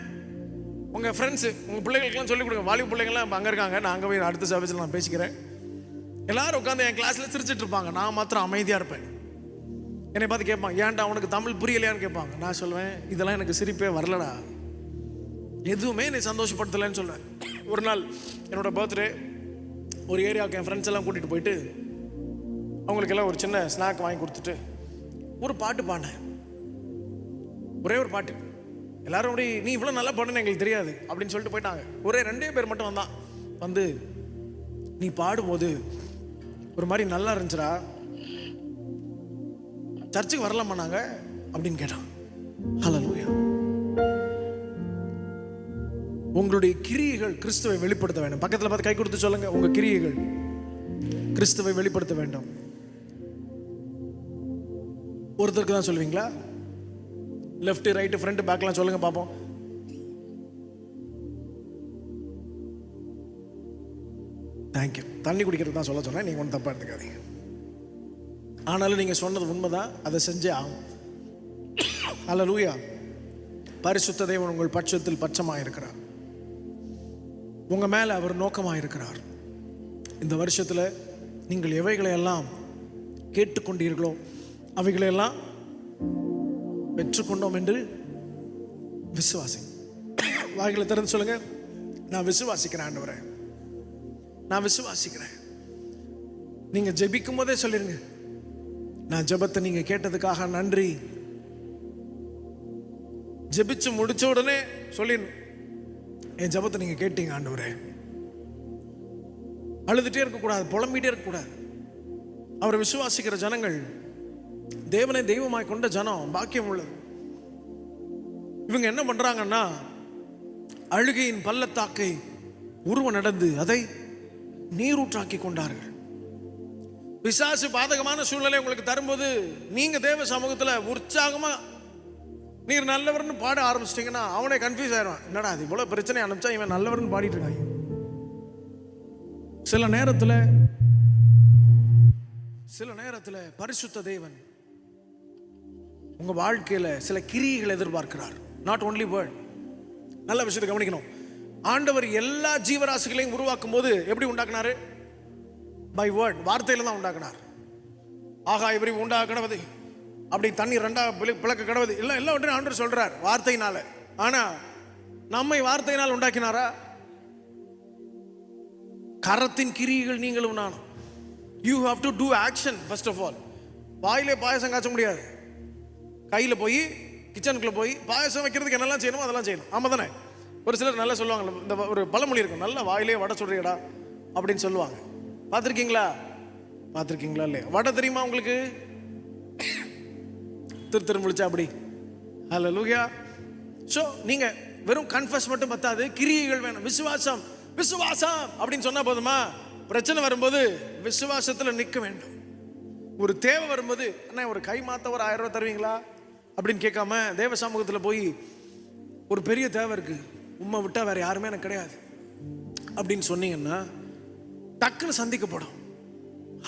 உங்க ஃப்ரெண்ட்ஸ், உங்க பிள்ளைகளுக்கெல்லாம் சொல்லிக் கொடுங்க. வாலிப பிள்ளைங்கள்லாம் அங்கே இருக்காங்க, நான் அங்கே போய் அடுத்த சர்வீஸில் நான் பேசிக்கிறேன். எல்லாரும் உட்காந்து என் கிளாஸ்ல சிரிச்சிட்டு இருப்பாங்க, நான் மாத்திரம் அமைதியா இருப்பேன். என்னை பார்த்து கேட்பாங்க, ஏன்டா உனக்கு தமிழ் புரியலையான்னு கேட்பாங்க. நான் சொல்லுவேன், இதெல்லாம் எனக்கு சிரிப்பே வரலடா, எதுவுமே என்னை சந்தோஷப்படுத்தலைன்னு சொல்லுவேன். ஒரு நாள் என்னோட பர்த்டே, ஒரு ஏரியாவுக்கு என் ஃப்ரெண்ட்ஸ் எல்லாம் கூட்டிட்டு போயிட்டு அவங்களுக்கு எல்லாம் ஒரு சின்ன ஸ்நாக் வாங்கி கொடுத்துட்டு ஒரு பாட்டு பாடினேன். ஒரே ஒரு பாட்டு. எல்லாரும் அப்படி, நீ இவ்வளோ நல்லா பாடுன்னு எங்களுக்கு தெரியாது அப்படின்னு சொல்லிட்டு போயிட்டாங்க. ஒரே 2 பேர் மட்டும் வந்தான். வந்து, நீ பாடும்போது ஒரு மாதிரி நல்லா இருந்துச்சுடா, சர்ச்சுக்கு வரலாமா நாங்க அப்படின்னு கேட்டான். ஹல்லேலூயா. உங்களுடைய கிரியைகள் கிறிஸ்துவை வெளிப்படுத்த வேண்டும். பக்கத்தில் பார்த்து கை கொடுத்து சொல்லுங்க, உங்க கிரியைகள் கிறிஸ்துவை வெளிப்படுத்த வேண்டும். ஒருத்தருக்கு தான் சொல்லுவீங்களா? லெஃப்ட், ரைட், ஃப்ரண்ட், பேக்லாம் சொல்லுங்க பார்ப்போம். தேங்க்யூ. தண்ணி குடிக்கிறது தான் சொல்ல சொன்னேன், நீங்க ஒன்றும் தப்பா எடுத்துக்காதீங்க. ஆனாலும் நீங்கள் சொன்னது உண்மைதான், அதை செஞ்சே ஆகும். அல்லேலூயா. பரிசுத்த தேவன் உங்கள் பட்சத்தில் பட்சமாக இருக்கிறார். உங்கள் மேலே அவர் நோக்கமாக இருக்கிறார். இந்த வருஷத்தில் நீங்கள் எவைகளை எல்லாம் கேட்டுக்கொண்டீர்களோ அவைகளையெல்லாம் பெற்றுக்கொண்டோம் என்று விசுவாசி. வாய்களை திறந்து சொல்லுங்க, நான் விசுவாசிக்கிறேன் ஆண்டவரே, நான் விசுவாசிக்கிறேன். நீங்க ஜெபிக்கும் போதே சொல்லிருங்க, நான் ஜெபத்தை நீங்க கேட்டதுக்காக நன்றி. ஜெபிச்சு முடிச்ச உடனே சொல்லிருங்க, என் ஜெபத்தை நீங்க கேட்டீங்க ஆண்டவரே. அழுதுட்டே இருக்கக்கூடாது, புலம்பிட்டே இருக்கக்கூடாது. அவரை விசுவாசிக்கிற ஜனங்கள் தேவனை தெய்வமாய் கொண்ட ஜனம் பாக்கியம் உள்ளது. இவங்க என்ன பண்றாங்கன்னா, அழுகையின் பள்ளத்தாக்கை உருவ நடந்து அதை நீரூற்றாக்கி கொண்டார்கள். பிசாசு பாதகமான சூழ்நிலை உங்களுக்கு தரும்போது நீங்க தேவ சமூகத்துல உற்சாகமா நீர் நல்லவர்னு பாட ஆரம்பிச்சிட்டீங்கன்னா அவனே கன்ஃபியூஸ் ஆயிடுவான். என்னடா அது இவ்வளவு பிரச்சனை அனுப்பிச்சா இவன் நல்லவர்னு பாடிட்டு இருக்காங்க. சில நேரத்தில் பரிசுத்த தேவன் உங்க வாழ்க்கையில சில கிரியைகளை எதிர்பார்க்கிறார். Not only word. நல்ல விஷயத்தை கவனிக்கணும். ஆண்டவர் எல்லா ஜீவராசிகளையும் உருவாக்கும் போது எப்படி உண்டாக்குனாரு? பை வேர்ட், வார்த்தையில தான் உண்டாக்குனார். ஆகா இவரை உண்டாக கடவுது, அப்படி தண்ணி ரெண்டா பிளக்க கடவுது, எல்லாவற்றையும் ஆண்டவர் சொல்றார் வார்த்தையினால. ஆனா நம்மை வார்த்தையினால் உண்டாக்கினாரா? கரத்தின் கிரியைகள் நீங்களும் நானும். You have to do action first of all. வாயிலே பாயசம் காய்ச்ச முடியாது. கையில போய் கிச்சனுக்குள்ள போய் பாயசம் வைக்கிறதுக்கு என்னெல்லாம் செய்யணுமோ அதெல்லாம் செய்யணும். ஆமா தானே? ஒரு சிலர் நல்லா சொல்லுவாங்க, இந்த ஒரு பழமொழி இருக்கும், நல்லா வாயிலே வடை சொல்றியடா அப்படின்னு சொல்லுவாங்க. பார்த்துருக்கீங்களா? பார்த்துருக்கீங்களா இல்லையா? வடை தெரியுமா உங்களுக்கு? திரு முடிச்சா அப்படி. ஹல்லேலூயா. ஸோ நீங்க வெறும் கன்ஃபஸ் மட்டும் பத்தாது, கிரியைகள் வேணும். விசுவாசம் விசுவாசம் அப்படின்னு சொன்னா போதுமா? பிரச்சனை வரும்போது விசுவாசத்துல நிற்க வேண்டும். ஒரு தேவை வரும்போது அண்ணா ஒரு கை மாத்த ஒரு 1000 ரூபாய் தருவீங்களா அப்படின்னு கேட்காம தேவ சமூகத்தில் போய் ஒரு பெரிய தேவை இருக்கு, உம்மை விட்டா வேற யாருமே எனக்கு கிடையாது அப்படின்னு சொன்னீங்கன்னா டக்குன்னு சந்திக்கப்படும்.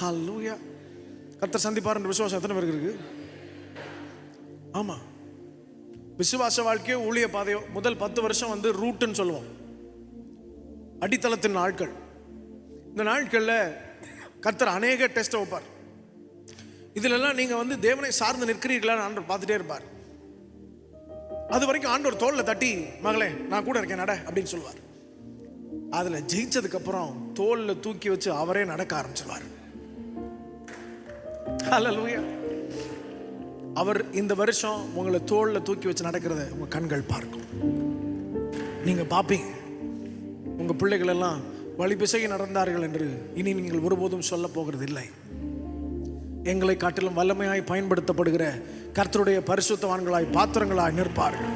ஹல்லேலூயா. கர்த்தர் சந்திப்பாருன்ற விசுவாசம் எத்தனை பேருக்கு இருக்கு? ஆமா. விசுவாச வாழ்க்கையோ ஊழிய பாதையோ முதல் 10 வருஷம் ரூட்டுன்னு சொல்லுவோம், அடித்தளத்தின் நாட்கள். இந்த நாட்கள்ல கர்த்தர் அநேக டெஸ்ட் வைப்பார். இதுலெல்லாம் நீங்க தேவனை சார்ந்து நிற்கிறீர்களான்னு ஆண்டவர் பார்த்துட்டே இருப்பார். அது வரைக்கும் ஆண்டவர் தோல்ல தட்டி, மகளே நான் கூட இருக்கேன் நட அப்படின்னு சொல்லுவார். அதுல ஜெயிச்சதுக்கு அப்புறம் தோல்ல தூக்கி வச்சு அவரே நடக்க ஆரம்பிச்சிருவார். ஹல்லேலூயா. அவர் இந்த வருஷம் உங்களை தோல்ல தூக்கி வச்சு நடக்கிறத உங்க கண்கள் பார்க்கும். நீங்க பாப்பீங்க, உங்க பிள்ளைகள் எல்லாம் வழி பிசகி நடந்தார்கள் என்று இனி நீங்கள் ஒருபோதும் சொல்ல போகிறது இல்லை. எங்களை காட்டிலும் வல்லமையாய் பயன்படுத்தப்படுகிற கர்த்தருடைய பரிசுத்தவான்களாய் பாத்திரங்களாய் நிற்பார்கள்.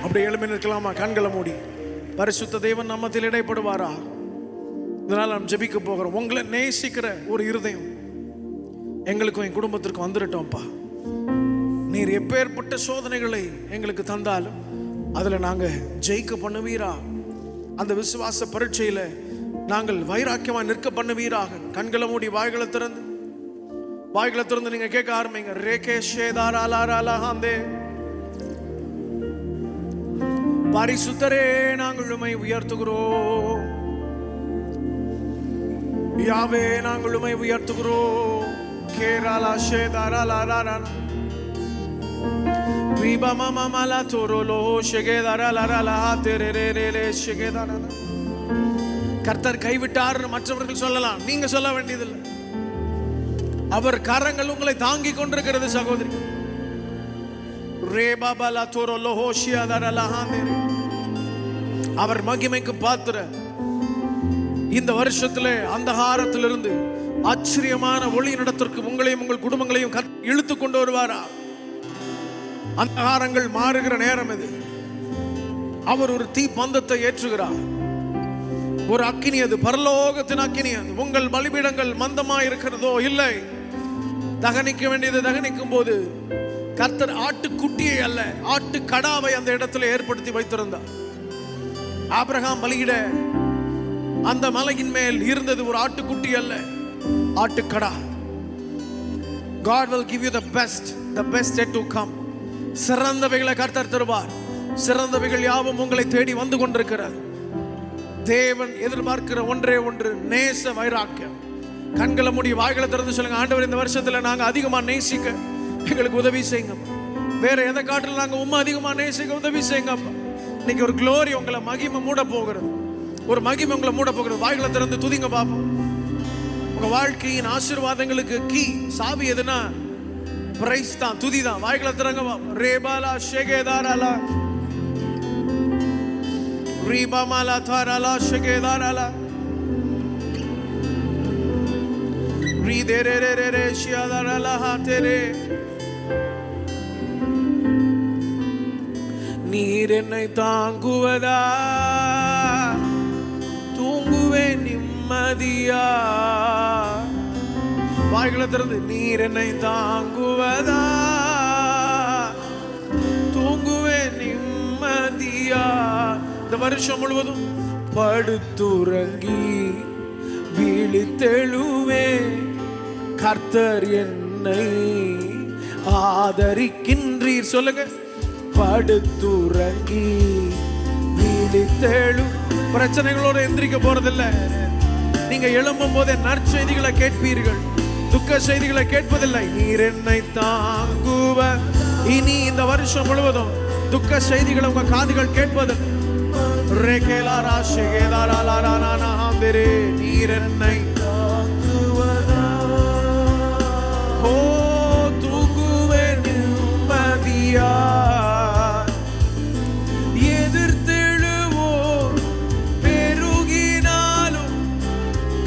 அப்படி எழுப்பி நிற்கலாமா? கண்களை மூடி. பரிசுத்த தேவன் நம்மத்தில் இடைப்படுவாரா? இதனால் நாம் ஜெபிக்க போகிறோம். உங்களை நேசிக்கிற ஒரு இருதயம் எங்களுக்கும் என் குடும்பத்திற்கும் வந்துடட்டோம்ப்பா. நீர் எப்பேற்பட்ட சோதனைகளை எங்களுக்கு தந்தாலும் அதில் நாங்கள் ஜெயிக்க பண்ணுவீரா? அந்த விசுவாச பரீட்சையில் நாங்கள் வைராக்கியமாக நிற்க பண்ணுவீராக. கண்களை மூடி வாய்களை திறந்து நீங்க கேட்க ஆரம்பிங்க. ரேகே ஷேதாராலாராலாஹாந்தே. பரிசுத்தரே நாங்கள் உம்மை உயர்த்துகிறோம். யாவே நாங்கள் உம்மை உயர்த்துகிறோம். கேராலா ஷேதாராலாராரா விபமமமலா தோரோலோ ஷேகேதாராலாராலா தெரேரேரே ஷேகேதாராலா. கர்த்தர் கைவிட்டார்னு மற்றவர்கள் சொல்லலாம், நீங்க சொல்ல வேண்டியதில்லை. அவர் கரங்கள் உங்களை தாங்கி கொண்டிருக்கிறது சகோதரி. அவர் மகிமைக்கு பாத்திர. இந்த வருஷத்திலே அந்தகாரத்திலிருந்து ஆச்சரியமான ஒளி நடத்திற்கு உங்களையும் உங்கள் குடும்பங்களையும் இழுத்து கொண்டு வருவாரா? அந்தகாரங்கள் மாறுகிற நேரம் இது. அவர் ஒரு தீ பந்தத்தை ஏற்றுகிறார். ஒரு அக்கினி, அது பரலோகத்தின் அக்கினி. அது உங்கள் பலிபீடங்கள் மந்தமா இருக்கிறதோ இல்லை, தகனிக்க வேண்டியது தகனிக்கும் போது கர்த்தர் ஆட்டுக்குட்டியை அல்ல ஆட்டு கடாவை அந்த இடத்துல ஏற்படுத்தி வைத்திருந்தார். ஆபிரகாம் பலியிட அந்த மலையின் மேல் இருந்தது ஒரு ஆட்டுக்குட்டி அல்ல, ஆட்டுக்கடா. God will give you the best yet to come. சிறந்தவைகளை கர்த்தர் தருவார். சிறந்தவைகள் யாவும் உங்களை தேடி வந்து கொண்டிருக்கிறது. தேவன் எதிர்பார்க்கிற ஒன்றே ஒன்று, நேச வைராக்கியம். கண்களை மூடி வாய்களை திறந்து சொல்லுங்க, ஆண்டவர் இந்த வருஷத்துல நாங்க அதிகமா நேசிக்க எங்களுக்கு உதவி செய்யுங்க. வேற எதை காட்டிலும் நாங்க உண்மை அதிகமா நேசிக்க உதவி செய்யுங்க. இன்னைக்கு ஒரு க்ளோரி உங்களை மகிமை மூட போகிறது. ஒரு மகிமை உங்களை மூட போகிறது. வாய்களை திறந்து துதிங்க பாப்போம். உங்க வாழ்க்கையின் ஆசீர்வாதங்களுக்கு கீ சாவி எதுனா பிரைஸ் தான், துதி தான். வாய்களை திறங்க பாப்போம். ரேபாலா ஷெகேதாராலா ரீபாமாலா தாராலா ஷெகேதாராலா ரீதேரேரேரே ஷியாதாராலா ஹாதேரே. நீர் என்னை தாங்குவதா, தூங்குவேன் நிம்மதியா. வாய்களை திறந்து, நீர் என்னை தாங்குவதா, தூங்குவேன் நிம்மதியா. இந்த வருஷம் முழுவதும் படுத்துறங்கி விழித்தெழுவே, கர்த்தர் என்னை ஆதரிக்கின்றீர். சொல்லுங்க, படுத்துறங்கி விழித்தெழு. பிரச்சனைகளோட எந்திரிக்க போறதில்லை. நீங்க எழும்பும் போதே நற்செய்திகளை கேட்பீர்கள், துக்க செய்திகளை கேட்பதில்லை. நீர் என்னை தாங்குவ. இனி இந்த வருஷம் முழுவதும் துக்க செய்திகளை உங்க காதுகள் கேட்பது. நீர் என்னை தாங்குவதா, ஓ தூங்குவே நிம்மதியா.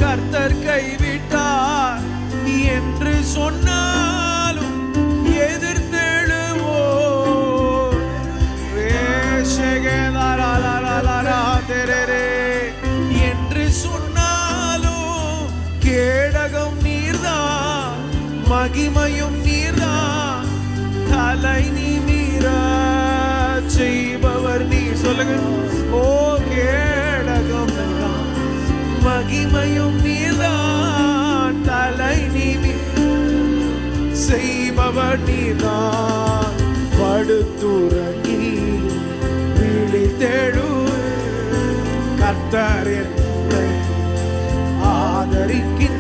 கர்த்தர் கைவிட்டார் என்று சொன்னாலும் எதிர்த்தெழுவோ. என்று சொன்னாலும் கேடகம் நீர்தான், மகிமையும் நீர்தான், தலை நிமிர செய்பவர் நீ. சொல்லுங்க, ஓ கேடகம் நீர்தான், மகிமையும் நீதான், தலை நிமி செய்பவர் நீதான். படுத்துறங்கி விழித்தெழு, கர்த்தர் என்னை ஆதரிக்கின்.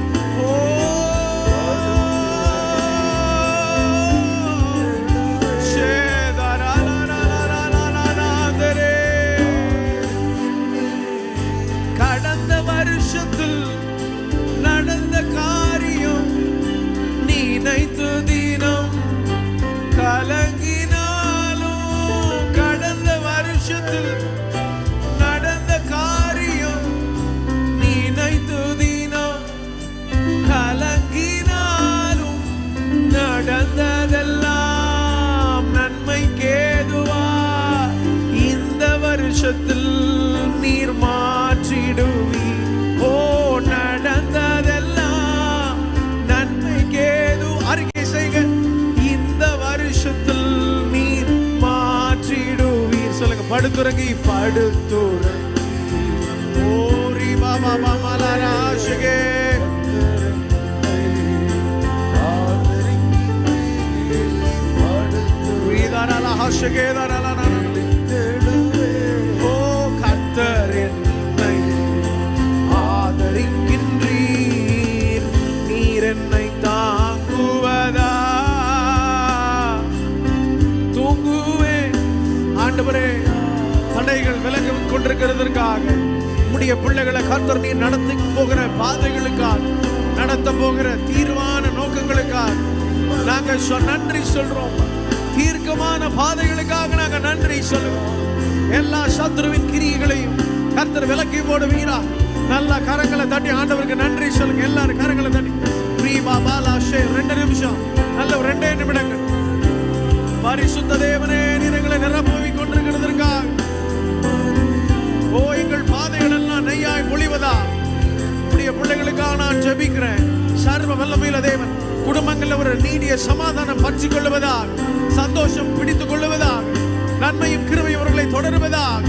கடந்த வருஷத்தில் நடந்த காரியம் நினைத்து தினம் கலங்கினாலும், கடந்த வருஷத்தில் நடந்த காரியம் நினைத்து தினம் கலங்கினாலும், நடந்ததெல்லாம் நன்மைக்கேதுவா. இந்த வருஷத்தில் நீர் மாற்றிடுவி. ஓ நடந்ததெல்லாம் நன்மைக்கேது. அறிக்கை செய்க, இந்த வருஷத்தில் நீர் மாற்றிடுவீர். சொல்லுங்க, படுத்துறங்கி படுத்துறங்கி. ஓரி பாபா மாமலரா ஷகே வீதாரலா ஹஷகே தாரலா. ஓ கர்த்தர் என்னை ஆதரிக்கின்றீர், நீர் என்னை தாங்குவதா, தூங்குவே. ஆண்டவரே, தடைகள் விலகிக் கொண்டிருக்கிறதற்காக, உம்முடைய பிள்ளைகளை கர்த்தர் நீர் நடத்தி போகிற பாதைகளுக்காக, நடத்த போகிற தீர்வான நோக்கங்களுக்காக நாங்க நன்றி சொல்றோம். தீர்க்கமான பாதைகளுக்காக நாங்க நன்றி சொல்லுவோம். எல்லா சத்ருவின் கிரியைகளையும் கர்த்தர் விலக்கி போடுவீரா. நல்ல கரங்களை தட்டி ஆண்டவருக்கு நன்றி சொல்லுங்க. எல்லாரும் கரங்களை தட்டி. ரீபா பாலா ஷே 2 நிமிஷம், நல்ல 2 நிமிடங்கள். பரிசுத்த தேவனே, நீர் எங்களை நிரப்பிக் கொண்டிருக்கிறதற்காக, ஓ எங்கள் பாதைகள் எல்லாம் நெய்யாய் பொழிவதா. உடைய பிள்ளைகளுக்காக நான் ஜெபிக்கிறேன். சர்வ வல்லமையுள்ள தேவன் குடும்பங்களில் ஒரு நீடிய சமாதானம் பற்றி கொள்ளுவதாக, சந்தோஷம் பிடித்துக் கொள்ளுவதாக, நன்மையும் கிருபையும் அவர்களை தொடருவதாக.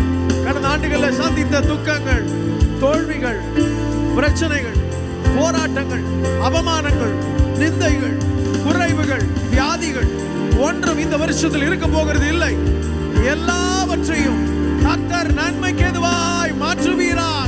கடந்த ஆண்டுகளில் சந்தித்த துக்கங்கள், தோல்விகள், பிரச்சனைகள், போராட்டங்கள், அவமானங்கள், நிந்தைகள், குறைவுகள், வியாதிகள் ஒன்றும் இந்த வருஷத்தில் இருக்க போகிறது இல்லை. எல்லாவற்றையும் கர்த்தர் நன்மைக்கு எதுவாய் மாற்றுவீராய்.